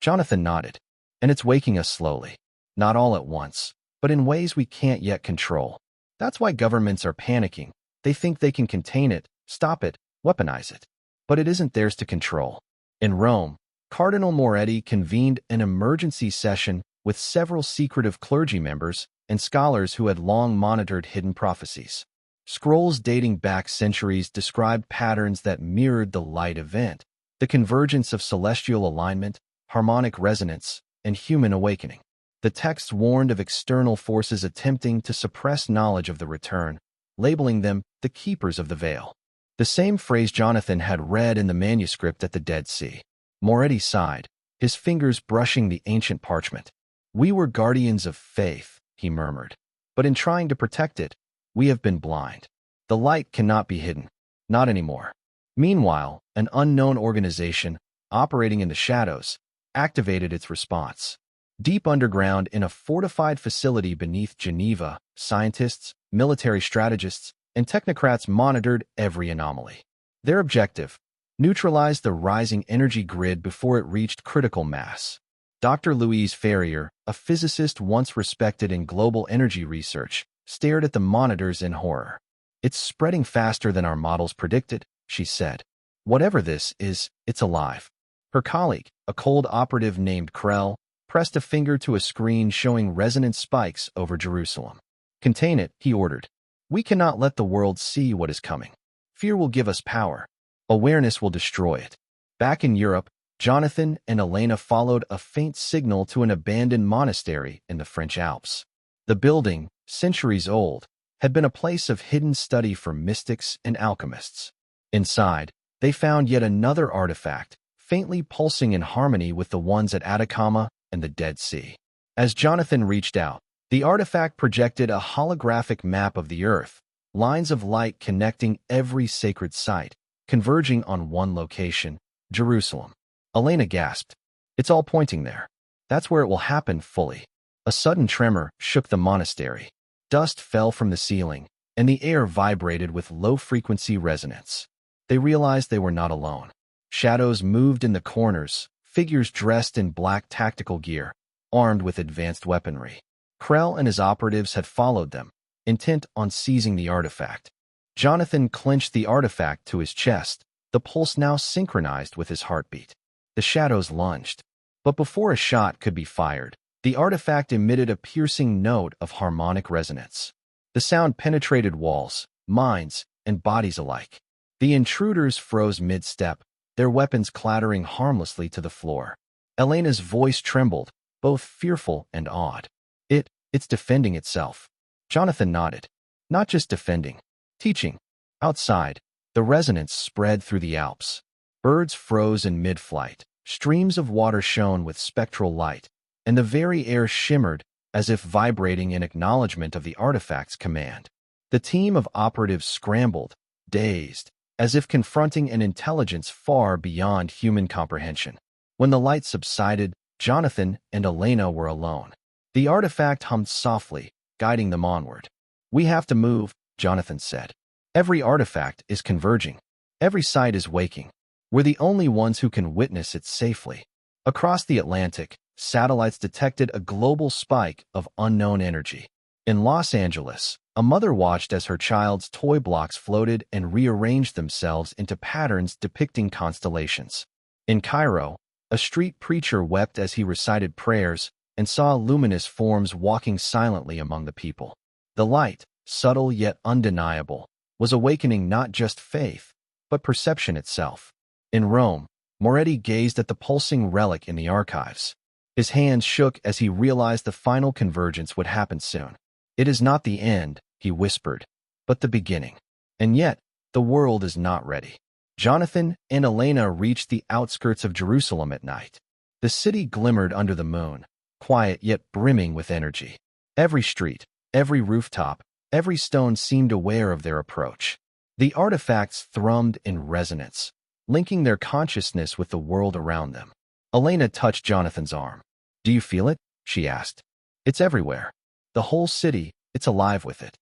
Speaker 1: Jonathan nodded. "And it's waking us slowly. Not all at once, but in ways we can't yet control. That's why governments are panicking. They think they can contain it, stop it, weaponize it. But it isn't theirs to control. In Rome, Cardinal Moretti convened an emergency session with several secretive clergy members and scholars who had long monitored hidden prophecies. Scrolls dating back centuries described patterns that mirrored the light event, the convergence of celestial alignment, harmonic resonance, and human awakening. The texts warned of external forces attempting to suppress knowledge of the return, labeling them the keepers of the veil. The same phrase Jonathan had read in the manuscript at the Dead Sea. Moretti sighed, his fingers brushing the ancient parchment. "We were guardians of faith," he murmured. "But in trying to protect it, we have been blind. The light cannot be hidden. Not anymore." Meanwhile, an unknown organization, operating in the shadows, activated its response. Deep underground in a fortified facility beneath Geneva, scientists, military strategists, and technocrats monitored every anomaly. Their objective: neutralize the rising energy grid before it reached critical mass. Dr. Louise Ferrier, a physicist once respected in global energy research, stared at the monitors in horror. "It's spreading faster than our models predicted," she said. "Whatever this is, it's alive." Her colleague, a cold operative named Krell, pressed a finger to a screen showing resonance spikes over Jerusalem. "Contain it," he ordered. "We cannot let the world see what is coming. Fear will give us power. Awareness will destroy it." Back in Europe, Jonathan and Elena followed a faint signal to an abandoned monastery in the French Alps. The building, centuries old, had been a place of hidden study for mystics and alchemists. Inside, they found yet another artifact, faintly pulsing in harmony with the ones at Atacama and the Dead Sea. As Jonathan reached out, the artifact projected a holographic map of the earth, lines of light connecting every sacred site, converging on one location, Jerusalem. Elena gasped. "It's all pointing there. That's where it will happen fully." A sudden tremor shook the monastery. Dust fell from the ceiling, and the air vibrated with low-frequency resonance. They realized they were not alone. Shadows moved in the corners, figures dressed in black tactical gear, armed with advanced weaponry. Krell and his operatives had followed them, intent on seizing the artifact. Jonathan clenched the artifact to his chest, the pulse now synchronized with his heartbeat. The shadows lunged. But before a shot could be fired, the artifact emitted a piercing note of harmonic resonance. The sound penetrated walls, minds, and bodies alike. The intruders froze mid-step, their weapons clattering harmlessly to the floor. Elena's voice trembled, both fearful and awed. It's defending itself." Jonathan nodded. "Not just defending. Teaching." Outside, the resonance spread through the Alps. Birds froze in mid-flight, streams of water shone with spectral light, and the very air shimmered as if vibrating in acknowledgement of the artifact's command. The team of operatives scrambled, dazed, as if confronting an intelligence far beyond human comprehension. When the light subsided, Jonathan and Elena were alone. The artifact hummed softly, guiding them onward. "We have to move," Jonathan said. "Every artifact is converging. Every site is waking. We're the only ones who can witness it safely." Across the Atlantic, satellites detected a global spike of unknown energy. In Los Angeles, a mother watched as her child's toy blocks floated and rearranged themselves into patterns depicting constellations. In Cairo, a street preacher wept as he recited prayers and saw luminous forms walking silently among the people. The light, subtle yet undeniable, was awakening not just faith, but perception itself. In Rome, Moretti gazed at the pulsing relic in the archives. His hands shook as he realized the final convergence would happen soon. "It is not the end," he whispered, "but the beginning." And yet, the world is not ready. Jonathan and Elena reached the outskirts of Jerusalem at night. The city glimmered under the moon, quiet yet brimming with energy. Every street, every rooftop, every stone seemed aware of their approach. The artifacts thrummed in resonance, linking their consciousness with the world around them. Elena touched Jonathan's arm. "Do you feel it?" she asked. "It's everywhere. The whole city, it's alive with it."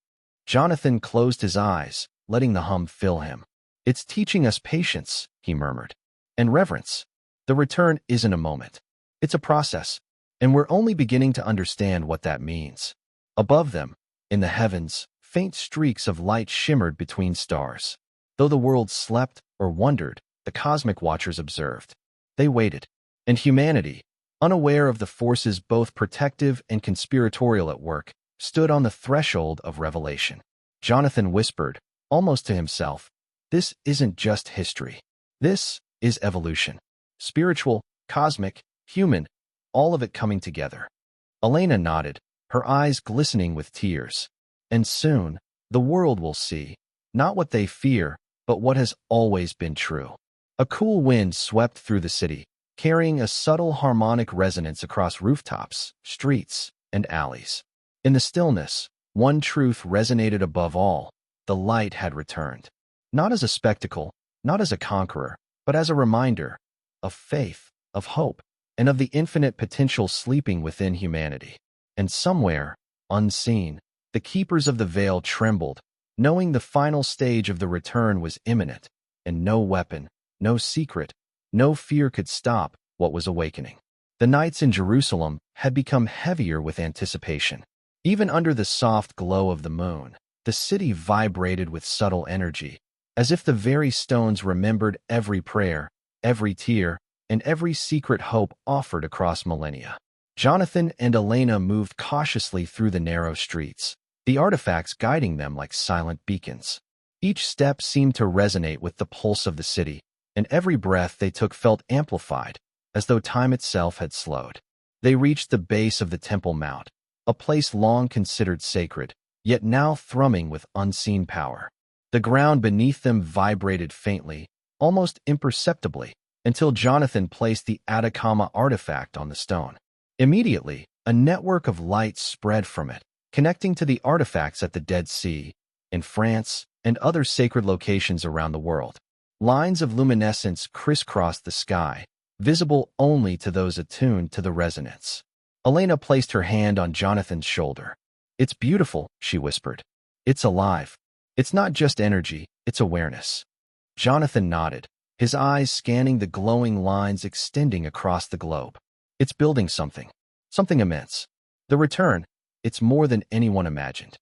Speaker 1: Jonathan closed his eyes, letting the hum fill him. "It's teaching us patience," he murmured, "and reverence. The return isn't a moment. It's a process, and we're only beginning to understand what that means." Above them, in the heavens, faint streaks of light shimmered between stars. Though the world slept or wondered, the cosmic watchers observed. They waited. And humanity, unaware of the forces both protective and conspiratorial at work, stood on the threshold of revelation. Jonathan whispered, almost to himself, "This isn't just history. This is evolution. Spiritual, cosmic, human, all of it coming together." Elena nodded, her eyes glistening with tears. "And soon, the world will see, not what they fear, but what has always been true." A cool wind swept through the city, carrying a subtle harmonic resonance across rooftops, streets, and alleys. In the stillness, one truth resonated above all: the light had returned. Not as a spectacle, not as a conqueror, but as a reminder of faith, of hope, and of the infinite potential sleeping within humanity. And somewhere, unseen, the keepers of the veil trembled, knowing the final stage of the return was imminent, and no weapon, no secret, no fear could stop what was awakening. The nights in Jerusalem had become heavier with anticipation. Even under the soft glow of the moon, the city vibrated with subtle energy, as if the very stones remembered every prayer, every tear, and every secret hope offered across millennia. Jonathan and Elena moved cautiously through the narrow streets, the artifacts guiding them like silent beacons. Each step seemed to resonate with the pulse of the city, and every breath they took felt amplified, as though time itself had slowed. They reached the base of the Temple Mount, a place long considered sacred, yet now thrumming with unseen power. The ground beneath them vibrated faintly, almost imperceptibly, until Jonathan placed the Atacama artifact on the stone. Immediately, a network of light spread from it, connecting to the artifacts at the Dead Sea, in France, and other sacred locations around the world. Lines of luminescence crisscrossed the sky, visible only to those attuned to the resonance. Elena placed her hand on Jonathan's shoulder. "It's beautiful," she whispered. "It's alive. It's not just energy, it's awareness." Jonathan nodded, his eyes scanning the glowing lines extending across the globe. "It's building something immense. The return, it's more than anyone imagined."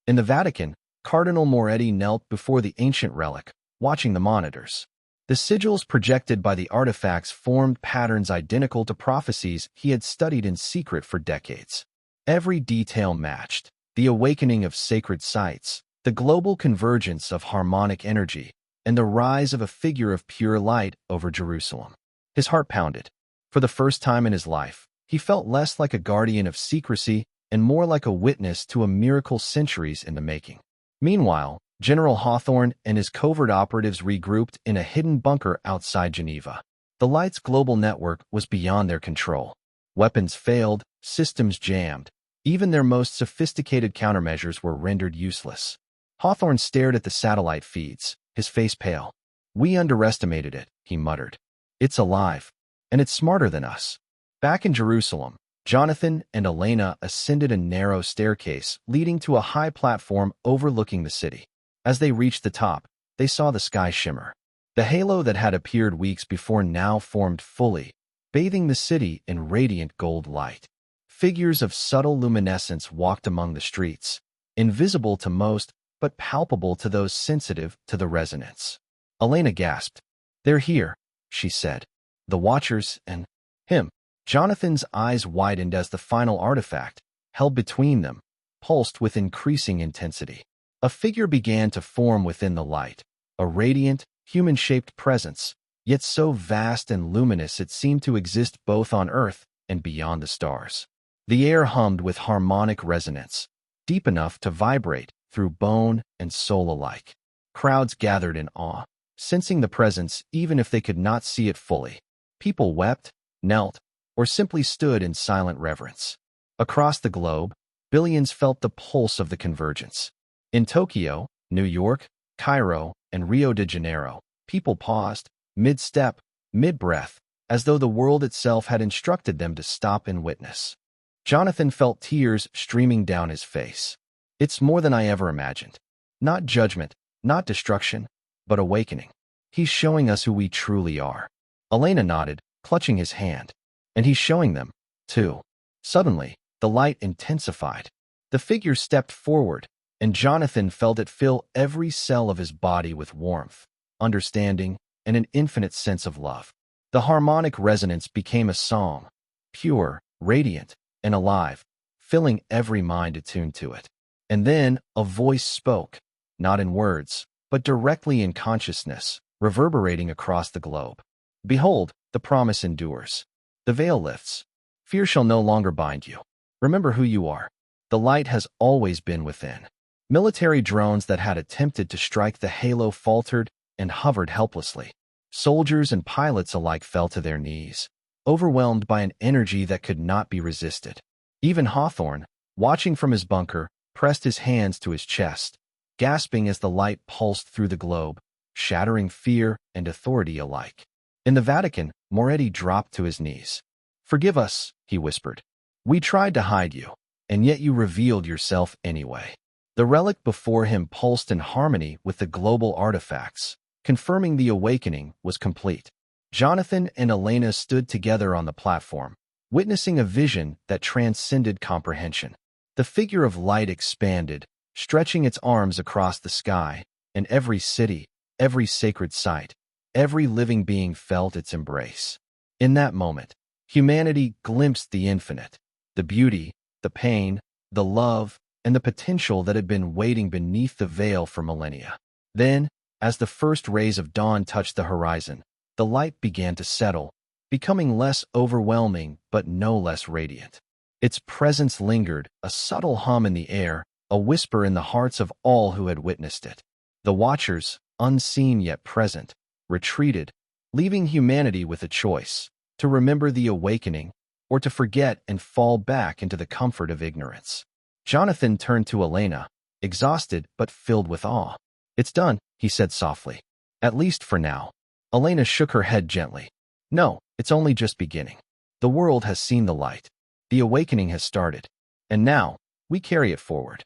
Speaker 1: In the Vatican, Cardinal Moretti knelt before the ancient relic, watching the monitors. The sigils projected by the artifacts formed patterns identical to prophecies he had studied in secret for decades. Every detail matched: the awakening of sacred sites, the global convergence of harmonic energy, and the rise of a figure of pure light over Jerusalem. His heart pounded. For the first time in his life, he felt less like a guardian of secrecy and more like a witness to a miracle centuries in the making. Meanwhile, General Hawthorne and his covert operatives regrouped in a hidden bunker outside Geneva. The Light's global network was beyond their control. Weapons failed, systems jammed. Even their most sophisticated countermeasures were rendered useless. Hawthorne stared at the satellite feeds, his face pale. "We underestimated it," he muttered. "It's alive, and it's smarter than us." Back in Jerusalem, Jonathan and Elena ascended a narrow staircase leading to a high platform overlooking the city. As they reached the top, they saw the sky shimmer. The halo that had appeared weeks before now formed fully, bathing the city in radiant gold light. Figures of subtle luminescence walked among the streets, invisible to most, but palpable to those sensitive to the resonance. Elena gasped. "They're here," she said. "The Watchers and him." Jonathan's eyes widened as the final artifact, held between them, pulsed with increasing intensity. A figure began to form within the light, a radiant, human-shaped presence, yet so vast and luminous it seemed to exist both on Earth and beyond the stars. The air hummed with harmonic resonance, deep enough to vibrate through bone and soul alike. Crowds gathered in awe, sensing the presence even if they could not see it fully. People wept, knelt, or simply stood in silent reverence. Across the globe, billions felt the pulse of the convergence. In Tokyo, New York, Cairo, and Rio de Janeiro, people paused, mid-step, mid-breath, as though the world itself had instructed them to stop and witness. Jonathan felt tears streaming down his face. "It's more than I ever imagined. Not judgment, not destruction, but awakening. He's showing us who we truly are." Elena nodded, clutching his hand. "And he's showing them, too." Suddenly, the light intensified. The figure stepped forward, and Jonathan felt it fill every cell of his body with warmth, understanding, and an infinite sense of love. The harmonic resonance became a song, pure, radiant, and alive, filling every mind attuned to it. And then a voice spoke, not in words, but directly in consciousness, reverberating across the globe. Behold, the promise endures. The veil lifts. Fear shall no longer bind you. Remember who you are. The light has always been within. Military drones that had attempted to strike the halo faltered and hovered helplessly. Soldiers and pilots alike fell to their knees, overwhelmed by an energy that could not be resisted. Even Hawthorne, watching from his bunker, pressed his hands to his chest, gasping as the light pulsed through the globe, shattering fear and authority alike. In the Vatican, Moretti dropped to his knees. "Forgive us," he whispered. "We tried to hide you, and yet you revealed yourself anyway." The relic before him pulsed in harmony with the global artifacts, confirming the awakening was complete. Jonathan and Elena stood together on the platform, witnessing a vision that transcended comprehension. The figure of light expanded, stretching its arms across the sky, and every city, every sacred site, every living being felt its embrace. In that moment, humanity glimpsed the infinite, the beauty, the pain, the love, and the potential that had been waiting beneath the veil for millennia. Then, as the first rays of dawn touched the horizon, the light began to settle, becoming less overwhelming but no less radiant. Its presence lingered, a subtle hum in the air, a whisper in the hearts of all who had witnessed it. The watchers, unseen yet present, retreated, leaving humanity with a choice: to remember the awakening, or to forget and fall back into the comfort of ignorance. Jonathan turned to Elena, exhausted but filled with awe. "It's done," he said softly. "At least for now." Elena shook her head gently. "No, it's only just beginning. The world has seen the light. The awakening has started. And now, we carry it forward."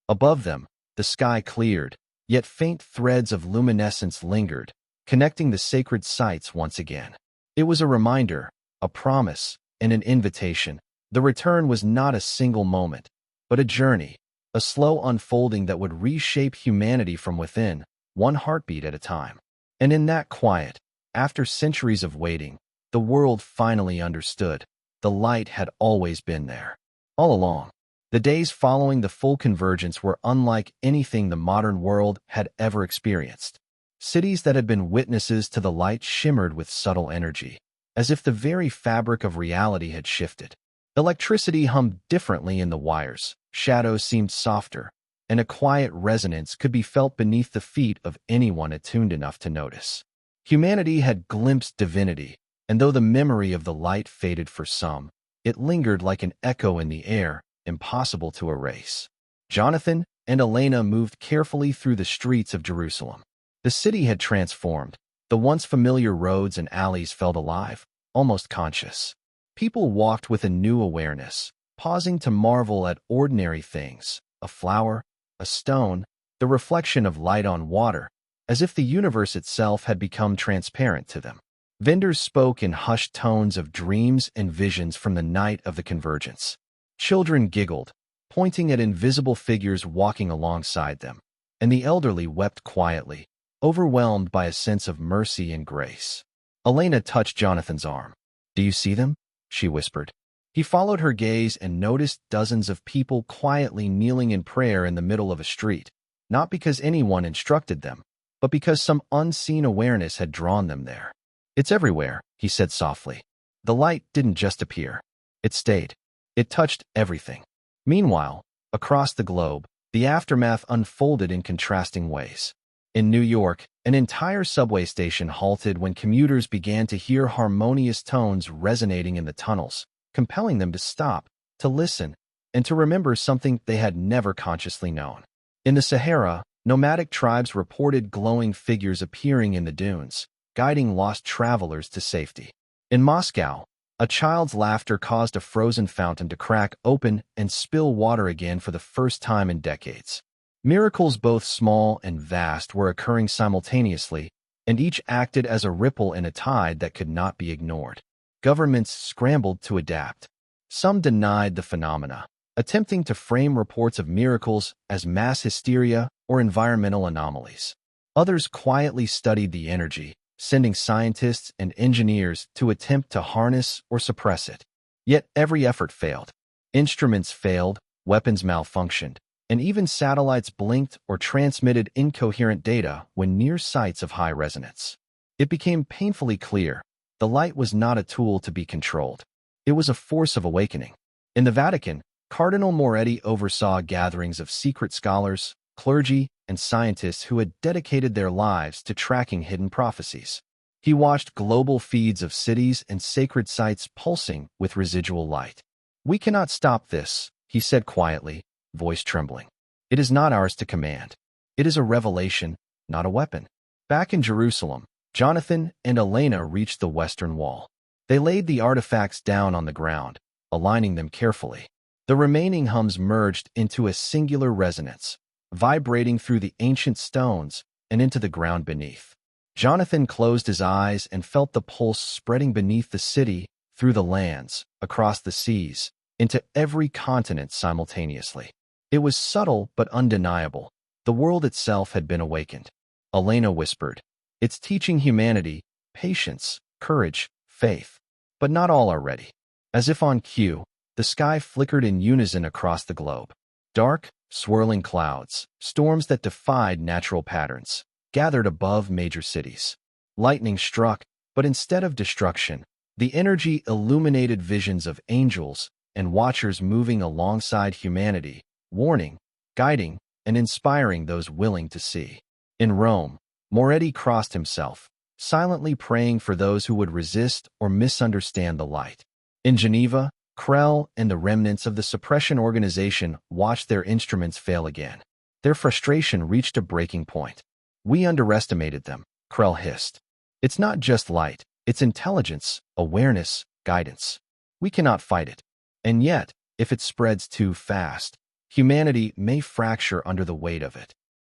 Speaker 1: Above them, the sky cleared, yet faint threads of luminescence lingered, connecting the sacred sites once again. It was a reminder, a promise, and an invitation. The return was not a single moment, but a journey, a slow unfolding that would reshape humanity from within, one heartbeat at a time. And in that quiet, after centuries of waiting, the world finally understood. The light had always been there. All along. The days following the full convergence were unlike anything the modern world had ever experienced. Cities that had been witnesses to the light shimmered with subtle energy, as if the very fabric of reality had shifted. Electricity hummed differently in the wires, shadows seemed softer, and a quiet resonance could be felt beneath the feet of anyone attuned enough to notice. Humanity had glimpsed divinity, and though the memory of the light faded for some, it lingered like an echo in the air, impossible to erase. Jonathan and Elena moved carefully through the streets of Jerusalem. The city had transformed. The once familiar roads and alleys felt alive, almost conscious. People walked with a new awareness, pausing to marvel at ordinary things: a flower, a stone, the reflection of light on water, as if the universe itself had become transparent to them. Vendors spoke in hushed tones of dreams and visions from the night of the convergence. Children giggled, pointing at invisible figures walking alongside them, and the elderly wept quietly, overwhelmed by a sense of mercy and grace. Elena touched Jonathan's arm. "Do you see them?" she whispered. He followed her gaze and noticed dozens of people quietly kneeling in prayer in the middle of a street, not because anyone instructed them, but because some unseen awareness had drawn them there. "It's everywhere," he said softly. The light didn't just appear. It stayed. It touched everything. Meanwhile, across the globe, the aftermath unfolded in contrasting ways. In New York, an entire subway station halted when commuters began to hear harmonious tones resonating in the tunnels, compelling them to stop, to listen, and to remember something they had never consciously known. In the Sahara, nomadic tribes reported glowing figures appearing in the dunes, guiding lost travelers to safety. In Moscow, a child's laughter caused a frozen fountain to crack open and spill water again for the first time in decades. Miracles both small and vast were occurring simultaneously, and each acted as a ripple in a tide that could not be ignored. Governments scrambled to adapt. Some denied the phenomena, attempting to frame reports of miracles as mass hysteria or environmental anomalies. Others quietly studied the energy, sending scientists and engineers to attempt to harness or suppress it. Yet every effort failed. Instruments failed, weapons malfunctioned, and even satellites blinked or transmitted incoherent data when near sites of high resonance. It became painfully clear the light was not a tool to be controlled. It was a force of awakening. In the Vatican, Cardinal Moretti oversaw gatherings of secret scholars, clergy, and scientists who had dedicated their lives to tracking hidden prophecies. He watched global feeds of cities and sacred sites pulsing with residual light. "We cannot stop this," he said quietly, voice trembling. "It is not ours to command. It is a revelation, not a weapon." Back in Jerusalem, Jonathan and Elena reached the Western Wall. They laid the artifacts down on the ground, aligning them carefully. The remaining hums merged into a singular resonance, vibrating through the ancient stones and into the ground beneath. Jonathan closed his eyes and felt the pulse spreading beneath the city, through the lands, across the seas, into every continent simultaneously. It was subtle but undeniable. The world itself had been awakened. Elena whispered, "It's teaching humanity patience, courage, faith. But not all are ready." As if on cue, the sky flickered in unison across the globe. Dark, swirling clouds, storms that defied natural patterns, gathered above major cities. Lightning struck, but instead of destruction, the energy illuminated visions of angels and watchers moving alongside humanity, warning, guiding, and inspiring those willing to see. In Rome, Moretti crossed himself, silently praying for those who would resist or misunderstand the light. In Geneva, Krell and the remnants of the suppression organization watched their instruments fail again. Their frustration reached a breaking point. "We underestimated them," Krell hissed. "It's not just light, it's intelligence, awareness, guidance. We cannot fight it. And yet, if it spreads too fast, humanity may fracture under the weight of it."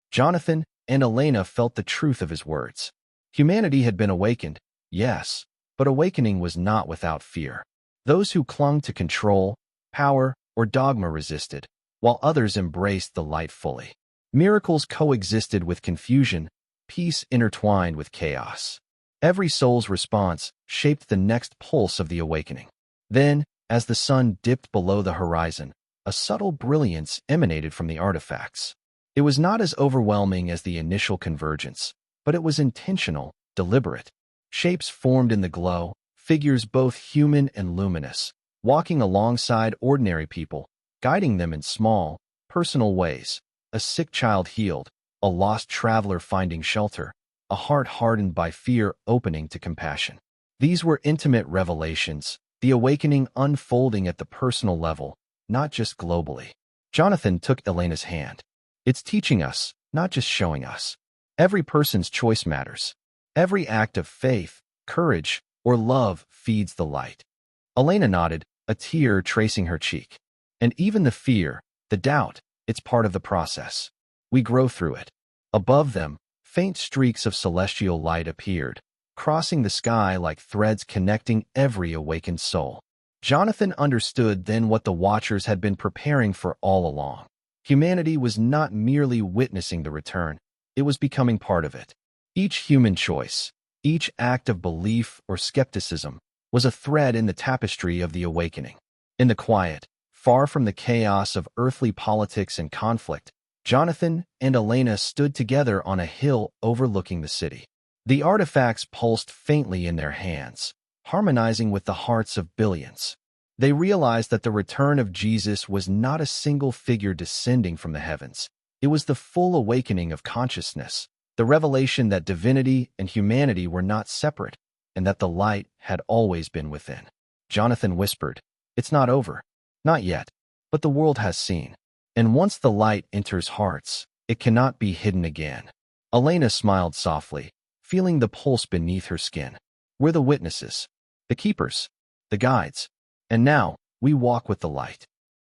Speaker 1: Jonathan and Elena felt the truth of his words. Humanity had been awakened, yes, but awakening was not without fear. Those who clung to control, power, or dogma resisted, while others embraced the light fully. Miracles coexisted with confusion, peace intertwined with chaos. Every soul's response shaped the next pulse of the awakening. Then, as the sun dipped below the horizon, a subtle brilliance emanated from the artifacts. It was not as overwhelming as the initial convergence, but it was intentional, deliberate. Shapes formed in the glow, figures both human and luminous, walking alongside ordinary people, guiding them in small, personal ways. A sick child healed, a lost traveler finding shelter, a heart hardened by fear opening to compassion. These were intimate revelations, the awakening unfolding at the personal level, not just globally. Jonathan took Elena's hand. "It's teaching us, not just showing us. Every person's choice matters. Every act of faith, courage, or love feeds the light." Elena nodded, a tear tracing her cheek. "And even the fear, the doubt, it's part of the process. We grow through it." Above them, faint streaks of celestial light appeared, crossing the sky like threads connecting every awakened soul. Jonathan understood then what the Watchers had been preparing for all along. Humanity was not merely witnessing the return, it was becoming part of it. Each human choice, each act of belief or skepticism, was a thread in the tapestry of the awakening. In the quiet, far from the chaos of earthly politics and conflict, Jonathan and Elena stood together on a hill overlooking the city. The artifacts pulsed faintly in their hands, harmonizing with the hearts of billions. They realized that the return of Jesus was not a single figure descending from the heavens. It was the full awakening of consciousness, the revelation that divinity and humanity were not separate, and that the light had always been within. Jonathan whispered, "It's not over. Not yet. But the world has seen. And once the light enters hearts, it cannot be hidden again." Elena smiled softly, feeling the pulse beneath her skin. "We're the witnesses, the keepers, the guides. And now, we walk with the light."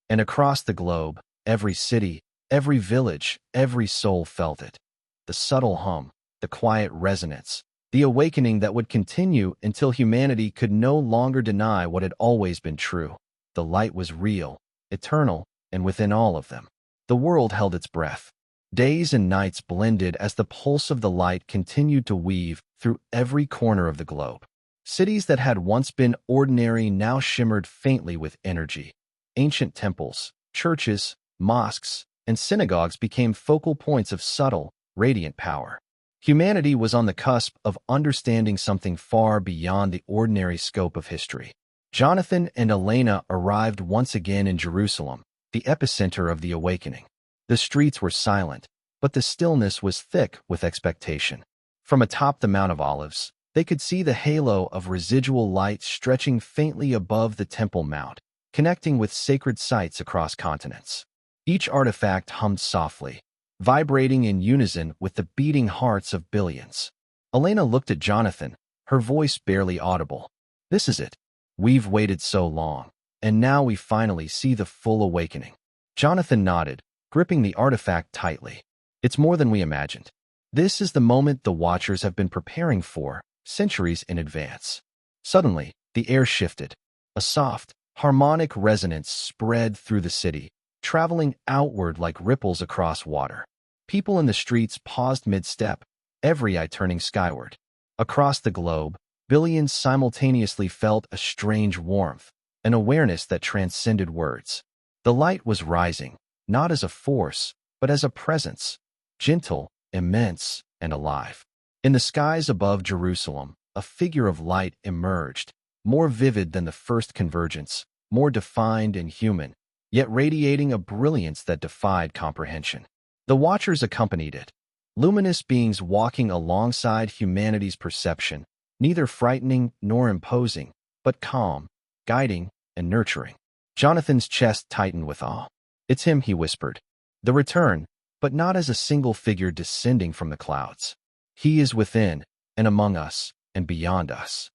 Speaker 1: And across the globe, every city, every village, every soul felt it. The subtle hum, the quiet resonance, the awakening that would continue until humanity could no longer deny what had always been true. The light was real, eternal, and within all of them. The world held its breath. Days and nights blended as the pulse of the light continued to weave through every corner of the globe. Cities that had once been ordinary now shimmered faintly with energy. Ancient temples, churches, mosques, and synagogues became focal points of subtle, radiant power. Humanity was on the cusp of understanding something far beyond the ordinary scope of history. Jonathan and Elena arrived once again in Jerusalem, the epicenter of the awakening. The streets were silent, but the stillness was thick with expectation. From atop the Mount of Olives, they could see the halo of residual light stretching faintly above the Temple Mount, connecting with sacred sites across continents. Each artifact hummed softly, vibrating in unison with the beating hearts of billions. Elena looked at Jonathan, her voice barely audible. "This is it. We've waited so long, and now we finally see the full awakening." Jonathan nodded, gripping the artifact tightly. "It's more than we imagined. This is the moment the Watchers have been preparing for, centuries in advance." Suddenly, the air shifted. A soft, harmonic resonance spread through the city, traveling outward like ripples across water. People in the streets paused mid-step, every eye turning skyward. Across the globe, billions simultaneously felt a strange warmth, an awareness that transcended words. The light was rising, not as a force, but as a presence, gentle, immense, and alive. In the skies above Jerusalem, a figure of light emerged, more vivid than the first convergence, more defined and human, yet radiating a brilliance that defied comprehension. The Watchers accompanied it, luminous beings walking alongside humanity's perception, neither frightening nor imposing, but calm, guiding, and nurturing. Jonathan's chest tightened with awe. "It's him," he whispered. "The return, but not as a single figure descending from the clouds. He is within, and among us, and beyond us."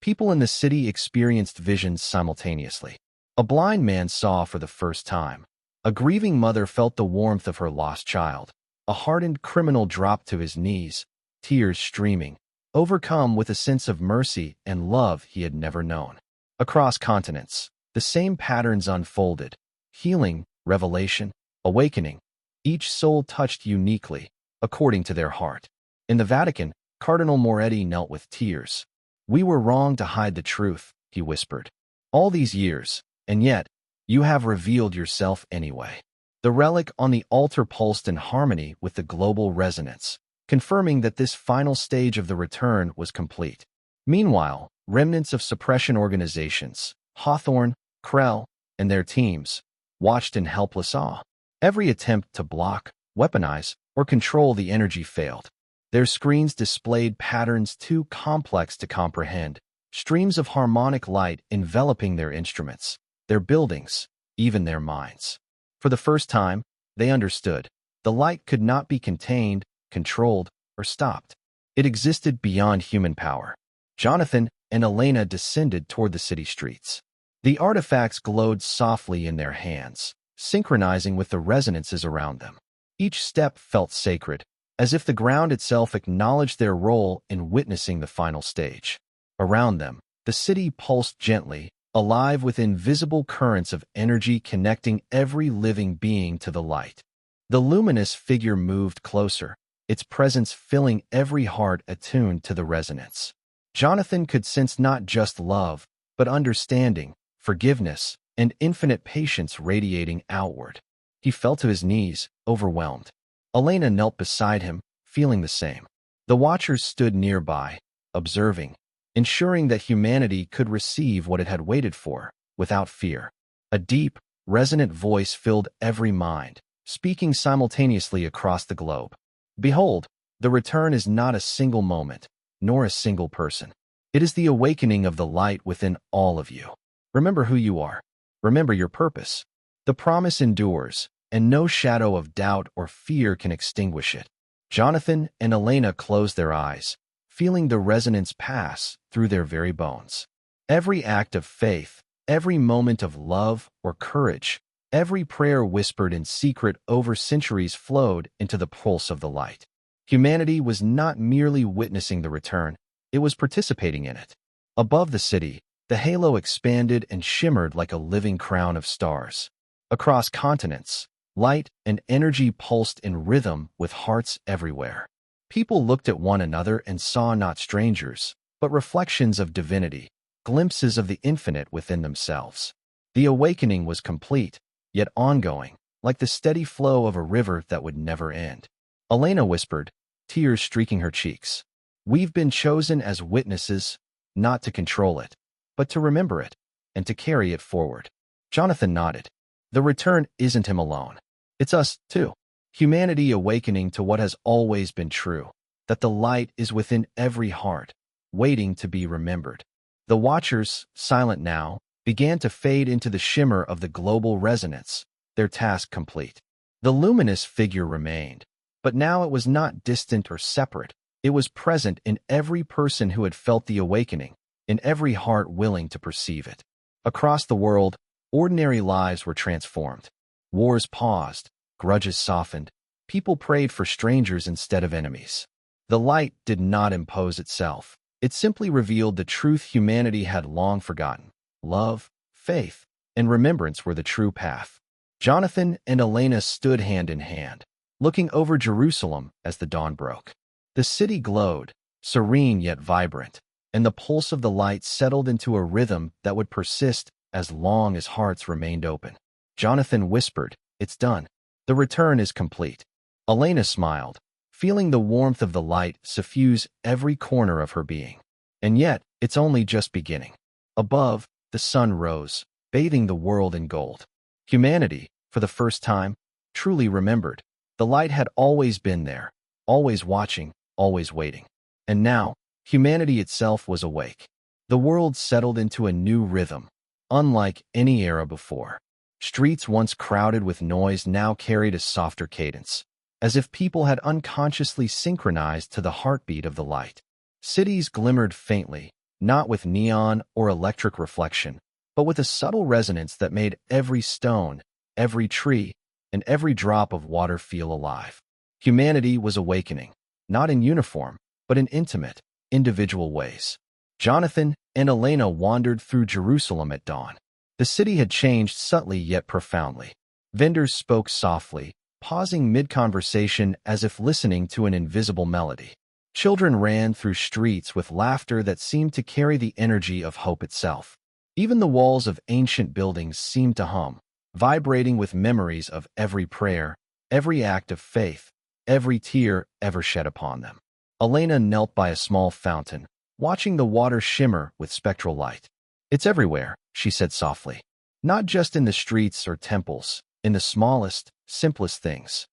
Speaker 1: People in the city experienced visions simultaneously. A blind man saw for the first time. A grieving mother felt the warmth of her lost child. A hardened criminal dropped to his knees, tears streaming, overcome with a sense of mercy and love he had never known. Across continents, the same patterns unfolded: healing, revelation, awakening, each soul touched uniquely, according to their heart. In the Vatican, Cardinal Moretti knelt with tears. "We were wrong to hide the truth," he whispered. "All these years, and yet, you have revealed yourself anyway." The relic on the altar pulsed in harmony with the global resonance, confirming that this final stage of the return was complete. Meanwhile, remnants of suppression organizations, Hawthorne, Krell, and their teams, watched in helpless awe. Every attempt to block, weaponize, or control the energy failed. Their screens displayed patterns too complex to comprehend, streams of harmonic light enveloping their instruments, their buildings, even their minds. For the first time, they understood. The light could not be contained, controlled, or stopped. It existed beyond human power. Jonathan and Elena descended toward the city streets. The artifacts glowed softly in their hands, synchronizing with the resonances around them. Each step felt sacred, as if the ground itself acknowledged their role in witnessing the final stage. Around them, the city pulsed gently, alive with invisible currents of energy connecting every living being to the light. The luminous figure moved closer, its presence filling every heart attuned to the resonance. Jonathan could sense not just love, but understanding, forgiveness, and infinite patience radiating outward. He fell to his knees, overwhelmed. Elena knelt beside him, feeling the same. The Watchers stood nearby, observing, ensuring that humanity could receive what it had waited for, without fear. A deep, resonant voice filled every mind, speaking simultaneously across the globe. "Behold, the return is not a single moment, nor a single person. It is the awakening of the light within all of you. Remember who you are. Remember your purpose. The promise endures, and no shadow of doubt or fear can extinguish it." Jonathan and Elena closed their eyes, feeling the resonance pass through their very bones. Every act of faith, every moment of love or courage, every prayer whispered in secret over centuries flowed into the pulse of the light. Humanity was not merely witnessing the return, it was participating in it. Above the city, the halo expanded and shimmered like a living crown of stars. Across continents, Light and energy pulsed in rhythm with hearts everywhere. People looked at one another and saw not strangers, but reflections of divinity, glimpses of the infinite within themselves. The awakening was complete, yet ongoing, like the steady flow of a river that would never end. Elena whispered, tears streaking her cheeks. We've been chosen as witnesses, not to control it, but to remember it, and to carry it forward. Jonathan nodded. The return isn't him alone. It's us, too. Humanity awakening to what has always been true, that the light is within every heart, waiting to be remembered. The watchers, silent now, began to fade into the shimmer of the global resonance, their task complete. The luminous figure remained, but now it was not distant or separate. It was present in every person who had felt the awakening, in every heart willing to perceive it. Across the world, ordinary lives were transformed. Wars paused, grudges softened, people prayed for strangers instead of enemies. The light did not impose itself. It simply revealed the truth humanity had long forgotten. Love, faith, and remembrance were the true path. Jonathan and Elena stood hand in hand, looking over Jerusalem as the dawn broke. The city glowed, serene yet vibrant, and the pulse of the light settled into a rhythm that would persist as long as hearts remained open. Jonathan whispered, "It's done. The return is complete." Elena smiled, feeling the warmth of the light suffuse every corner of her being. And yet, it's only just beginning. Above, the sun rose, bathing the world in gold. Humanity, for the first time, truly remembered. The light had always been there, always watching, always waiting. And now, humanity itself was awake. The world settled into a new rhythm, unlike any era before. Streets once crowded with noise now carried a softer cadence, as if people had unconsciously synchronized to the heartbeat of the light. Cities glimmered faintly, not with neon or electric reflection, but with a subtle resonance that made every stone, every tree, and every drop of water feel alive. Humanity was awakening, not in uniform, but in intimate, individual ways. Jonathan and Elena wandered through Jerusalem at dawn. The city had changed subtly yet profoundly. Vendors spoke softly, pausing mid-conversation as if listening to an invisible melody. Children ran through streets with laughter that seemed to carry the energy of hope itself. Even the walls of ancient buildings seemed to hum, vibrating with memories of every prayer, every act of faith, every tear ever shed upon them. Elena knelt by a small fountain, watching the water shimmer with spectral light. "It's everywhere," she said softly. "Not just in the streets or temples, in the smallest, simplest things."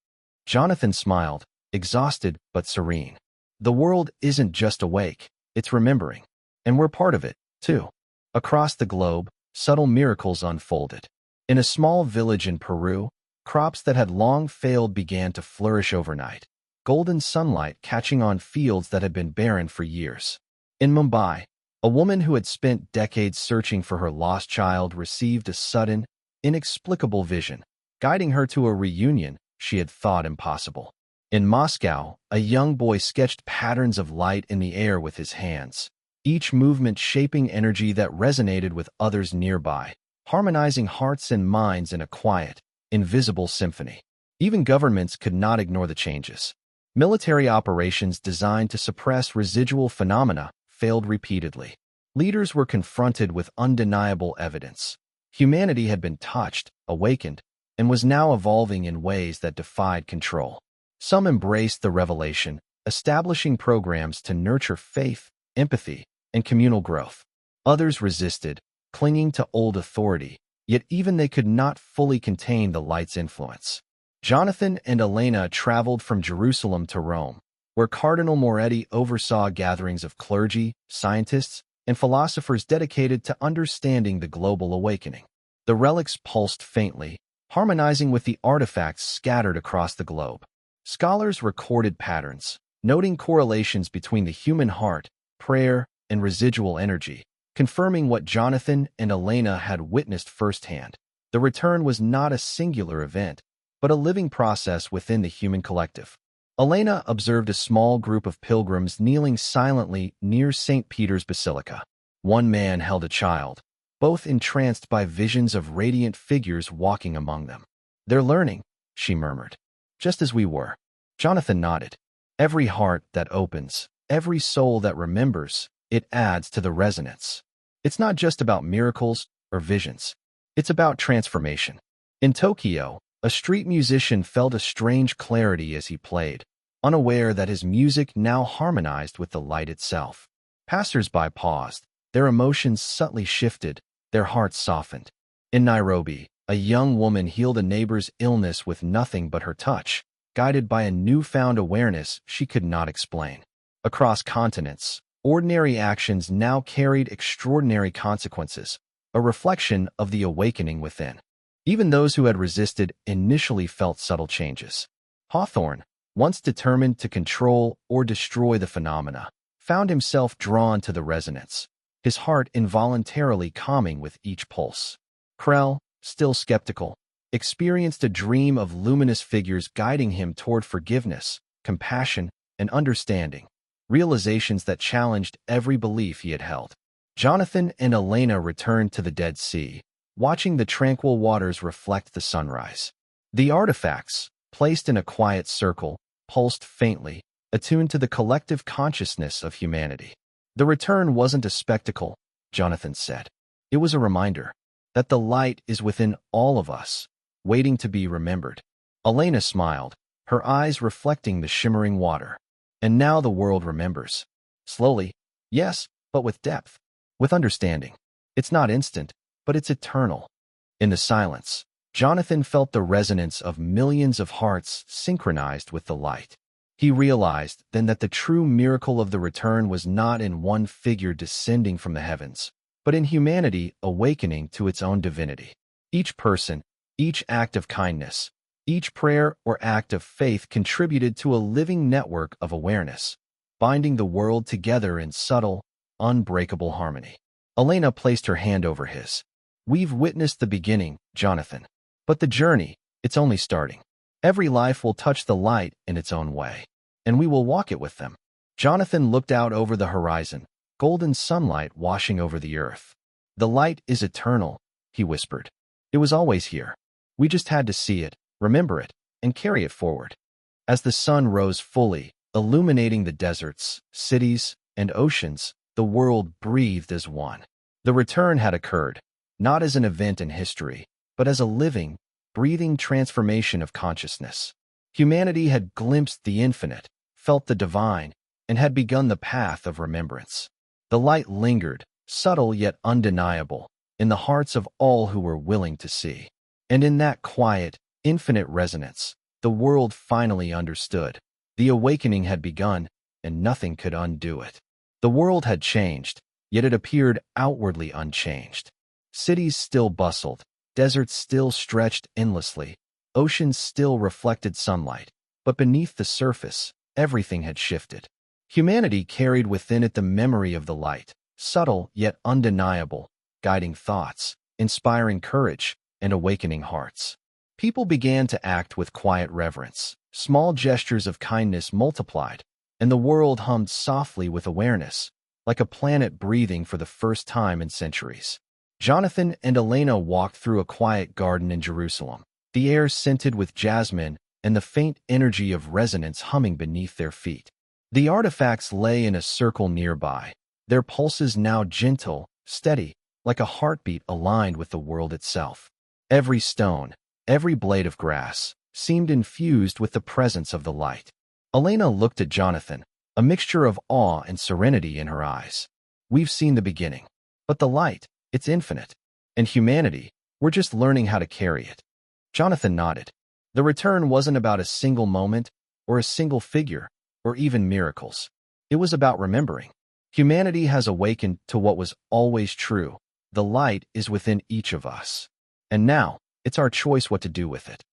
Speaker 1: Jonathan smiled, exhausted but serene. The world isn't just awake, it's remembering. And we're part of it, too. Across the globe, subtle miracles unfolded. In a small village in Peru, crops that had long failed began to flourish overnight, golden sunlight catching on fields that had been barren for years. In Mumbai, a woman who had spent decades searching for her lost child received a sudden, inexplicable vision, guiding her to a reunion she had thought impossible. In Moscow, a young boy sketched patterns of light in the air with his hands, each movement shaping energy that resonated with others nearby, harmonizing hearts and minds in a quiet, invisible symphony. Even governments could not ignore the changes. Military operations designed to suppress residual phenomena failed repeatedly. Leaders were confronted with undeniable evidence. Humanity had been touched, awakened, and was now evolving in ways that defied control. Some embraced the revelation, establishing programs to nurture faith, empathy, and communal growth. Others resisted, clinging to old authority, yet even they could not fully contain the light's influence. Jonathan and Elena traveled from Jerusalem to Rome, where Cardinal Moretti oversaw gatherings of clergy, scientists, and philosophers dedicated to understanding the global awakening. The relics pulsed faintly, harmonizing with the artifacts scattered across the globe. Scholars recorded patterns, noting correlations between the human heart, prayer, and residual energy, confirming what Jonathan and Elena had witnessed firsthand. The return was not a singular event, but a living process within the human collective. Elena observed a small group of pilgrims kneeling silently near St. Peter's Basilica. One man held a child, both entranced by visions of radiant figures walking among them. "They're learning," she murmured. Just as we were. Jonathan nodded. Every heart that opens, every soul that remembers, it adds to the resonance. It's not just about miracles or visions. It's about transformation. In Tokyo, a street musician felt a strange clarity as he played, unaware that his music now harmonized with the light itself. Passers-by paused, their emotions subtly shifted, their hearts softened. In Nairobi, a young woman healed a neighbor's illness with nothing but her touch, guided by a newfound awareness she could not explain. Across continents, ordinary actions now carried extraordinary consequences, a reflection of the awakening within. Even those who had resisted initially felt subtle changes. Hawthorne, once determined to control or destroy the phenomena, found himself drawn to the resonance, his heart involuntarily calming with each pulse. Krell, still skeptical, experienced a dream of luminous figures guiding him toward forgiveness, compassion, and understanding, realizations that challenged every belief he had held. Jonathan and Elena returned to the Dead Sea, watching the tranquil waters reflect the sunrise. The artifacts, placed in a quiet circle, pulsed faintly, attuned to the collective consciousness of humanity. The return wasn't a spectacle, Jonathan said. It was a reminder that the light is within all of us, waiting to be remembered. Elena smiled, her eyes reflecting the shimmering water. And now the world remembers. Slowly, yes, but with depth, with understanding. It's not instant, but it's eternal. In the silence, Jonathan felt the resonance of millions of hearts synchronized with the light. He realized then that the true miracle of the return was not in one figure descending from the heavens, but in humanity awakening to its own divinity. Each person, each act of kindness, each prayer or act of faith contributed to a living network of awareness, binding the world together in subtle, unbreakable harmony. Elena placed her hand over his. We've witnessed the beginning, Jonathan. But the journey, it's only starting. Every life will touch the light in its own way, and we will walk it with them. Jonathan looked out over the horizon, golden sunlight washing over the earth. The light is eternal, he whispered. It was always here. We just had to see it, remember it, and carry it forward. As the sun rose fully, illuminating the deserts, cities, and oceans, the world breathed as one. The return had occurred, not as an event in history, but as a living, breathing transformation of consciousness. Humanity had glimpsed the infinite, felt the divine, and had begun the path of remembrance. The light lingered, subtle yet undeniable, in the hearts of all who were willing to see. And in that quiet, infinite resonance, the world finally understood. The awakening had begun, and nothing could undo it. The world had changed, yet it appeared outwardly unchanged. Cities still bustled, deserts still stretched endlessly, oceans still reflected sunlight, but beneath the surface, everything had shifted. Humanity carried within it the memory of the light, subtle yet undeniable, guiding thoughts, inspiring courage, and awakening hearts. People began to act with quiet reverence. Small gestures of kindness multiplied, and the world hummed softly with awareness, like a planet breathing for the first time in centuries. Jonathan and Elena walked through a quiet garden in Jerusalem, the air scented with jasmine and the faint energy of resonance humming beneath their feet. The artifacts lay in a circle nearby, their pulses now gentle, steady, like a heartbeat aligned with the world itself. Every stone, every blade of grass, seemed infused with the presence of the light. Elena looked at Jonathan, a mixture of awe and serenity in her eyes. We've seen the beginning. But the light, it's infinite. And humanity, we're just learning how to carry it. Jonathan nodded. The return wasn't about a single moment, or a single figure, or even miracles. It was about remembering. Humanity has awakened to what was always true. The light is within each of us. And now, it's our choice what to do with it.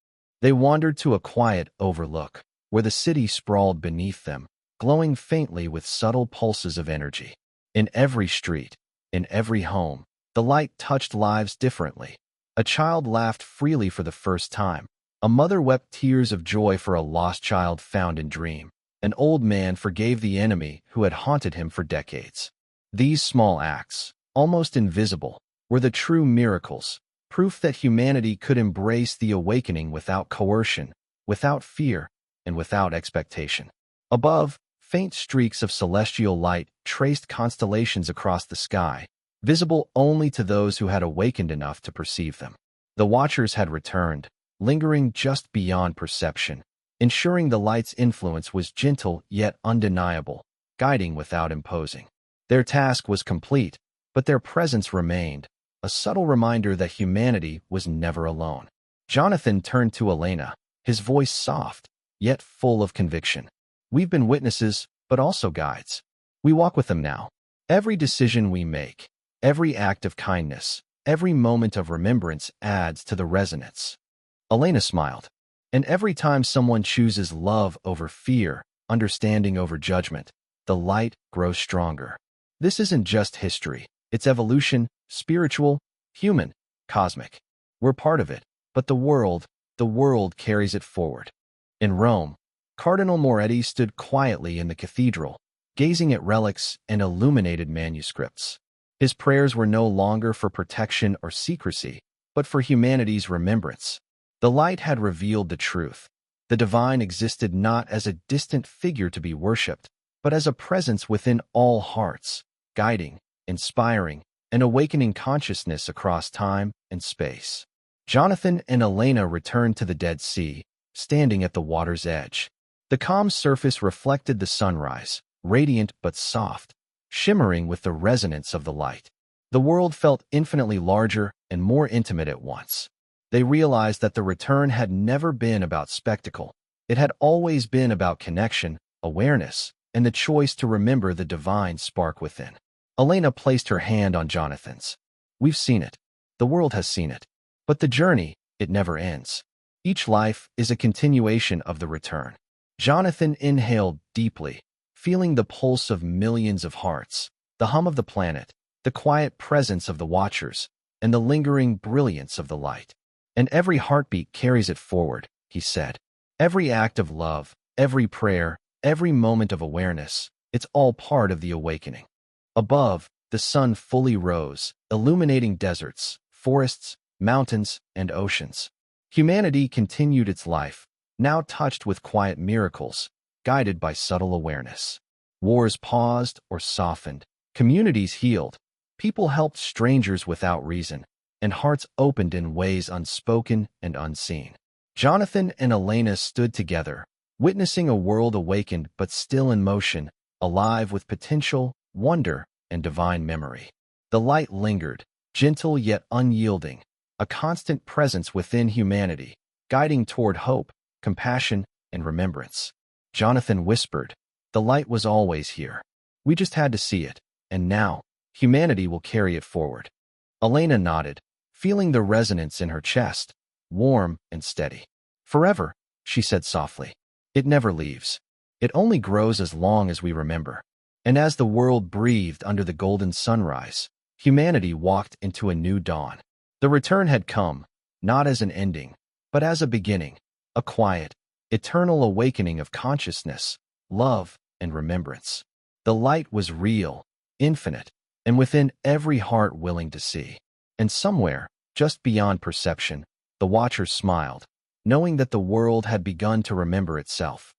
Speaker 1: They wandered to a quiet overlook, where the city sprawled beneath them, glowing faintly with subtle pulses of energy. In every street, in every home, the light touched lives differently. A child laughed freely for the first time. A mother wept tears of joy for a lost child found in dream. An old man forgave the enemy who had haunted him for decades. These small acts, almost invisible, were the true miracles, proof that humanity could embrace the awakening without coercion, without fear, and without expectation. Above, faint streaks of celestial light traced constellations across the sky, visible only to those who had awakened enough to perceive them. The Watchers had returned, lingering just beyond perception, ensuring the light's influence was gentle yet undeniable, guiding without imposing. Their task was complete, but their presence remained, a subtle reminder that humanity was never alone. Jonathan turned to Elena, his voice soft, yet full of conviction. We've been witnesses, but also guides. We walk with them now. Every decision we make, every act of kindness, every moment of remembrance adds to the resonance. Elena smiled. And every time someone chooses love over fear, understanding over judgment, the light grows stronger. This isn't just history. It's evolution, spiritual, human, cosmic. We're part of it, but the world carries it forward. In Rome, Cardinal Moretti stood quietly in the cathedral, gazing at relics and illuminated manuscripts. His prayers were no longer for protection or secrecy, but for humanity's remembrance. The light had revealed the truth. The divine existed not as a distant figure to be worshipped, but as a presence within all hearts, guiding, inspiring, and awakening consciousness across time and space. Jonathan and Elena returned to the Dead Sea, standing at the water's edge. The calm surface reflected the sunrise, radiant but soft, shimmering with the resonance of the light. The world felt infinitely larger and more intimate at once. They realized that the return had never been about spectacle. It had always been about connection, awareness, and the choice to remember the divine spark within. Elena placed her hand on Jonathan's. We've seen it. The world has seen it. But the journey, it never ends. Each life is a continuation of the return. Jonathan inhaled deeply, feeling the pulse of millions of hearts, the hum of the planet, the quiet presence of the Watchers, and the lingering brilliance of the light. And every heartbeat carries it forward, he said. Every act of love, every prayer, every moment of awareness, it's all part of the awakening. Above, the sun fully rose, illuminating deserts, forests, mountains, and oceans. Humanity continued its life, now touched with quiet miracles, guided by subtle awareness. Wars paused or softened, communities healed, people helped strangers without reason, and hearts opened in ways unspoken and unseen. Jonathan and Elena stood together, witnessing a world awakened but still in motion, alive with potential, wonder, and divine memory. The light lingered, gentle yet unyielding, a constant presence within humanity, guiding toward hope, compassion, and remembrance. Jonathan whispered, "The light was always here. We just had to see it, and now, humanity will carry it forward." Elena nodded, feeling the resonance in her chest, warm and steady. "Forever," she said softly. "It never leaves. It only grows as long as we remember." And as the world breathed under the golden sunrise, humanity walked into a new dawn. The return had come, not as an ending, but as a beginning, a quiet, eternal awakening of consciousness, love, and remembrance. The light was real, infinite, and within every heart willing to see. And somewhere, just beyond perception, the Watchers smiled, knowing that the world had begun to remember itself.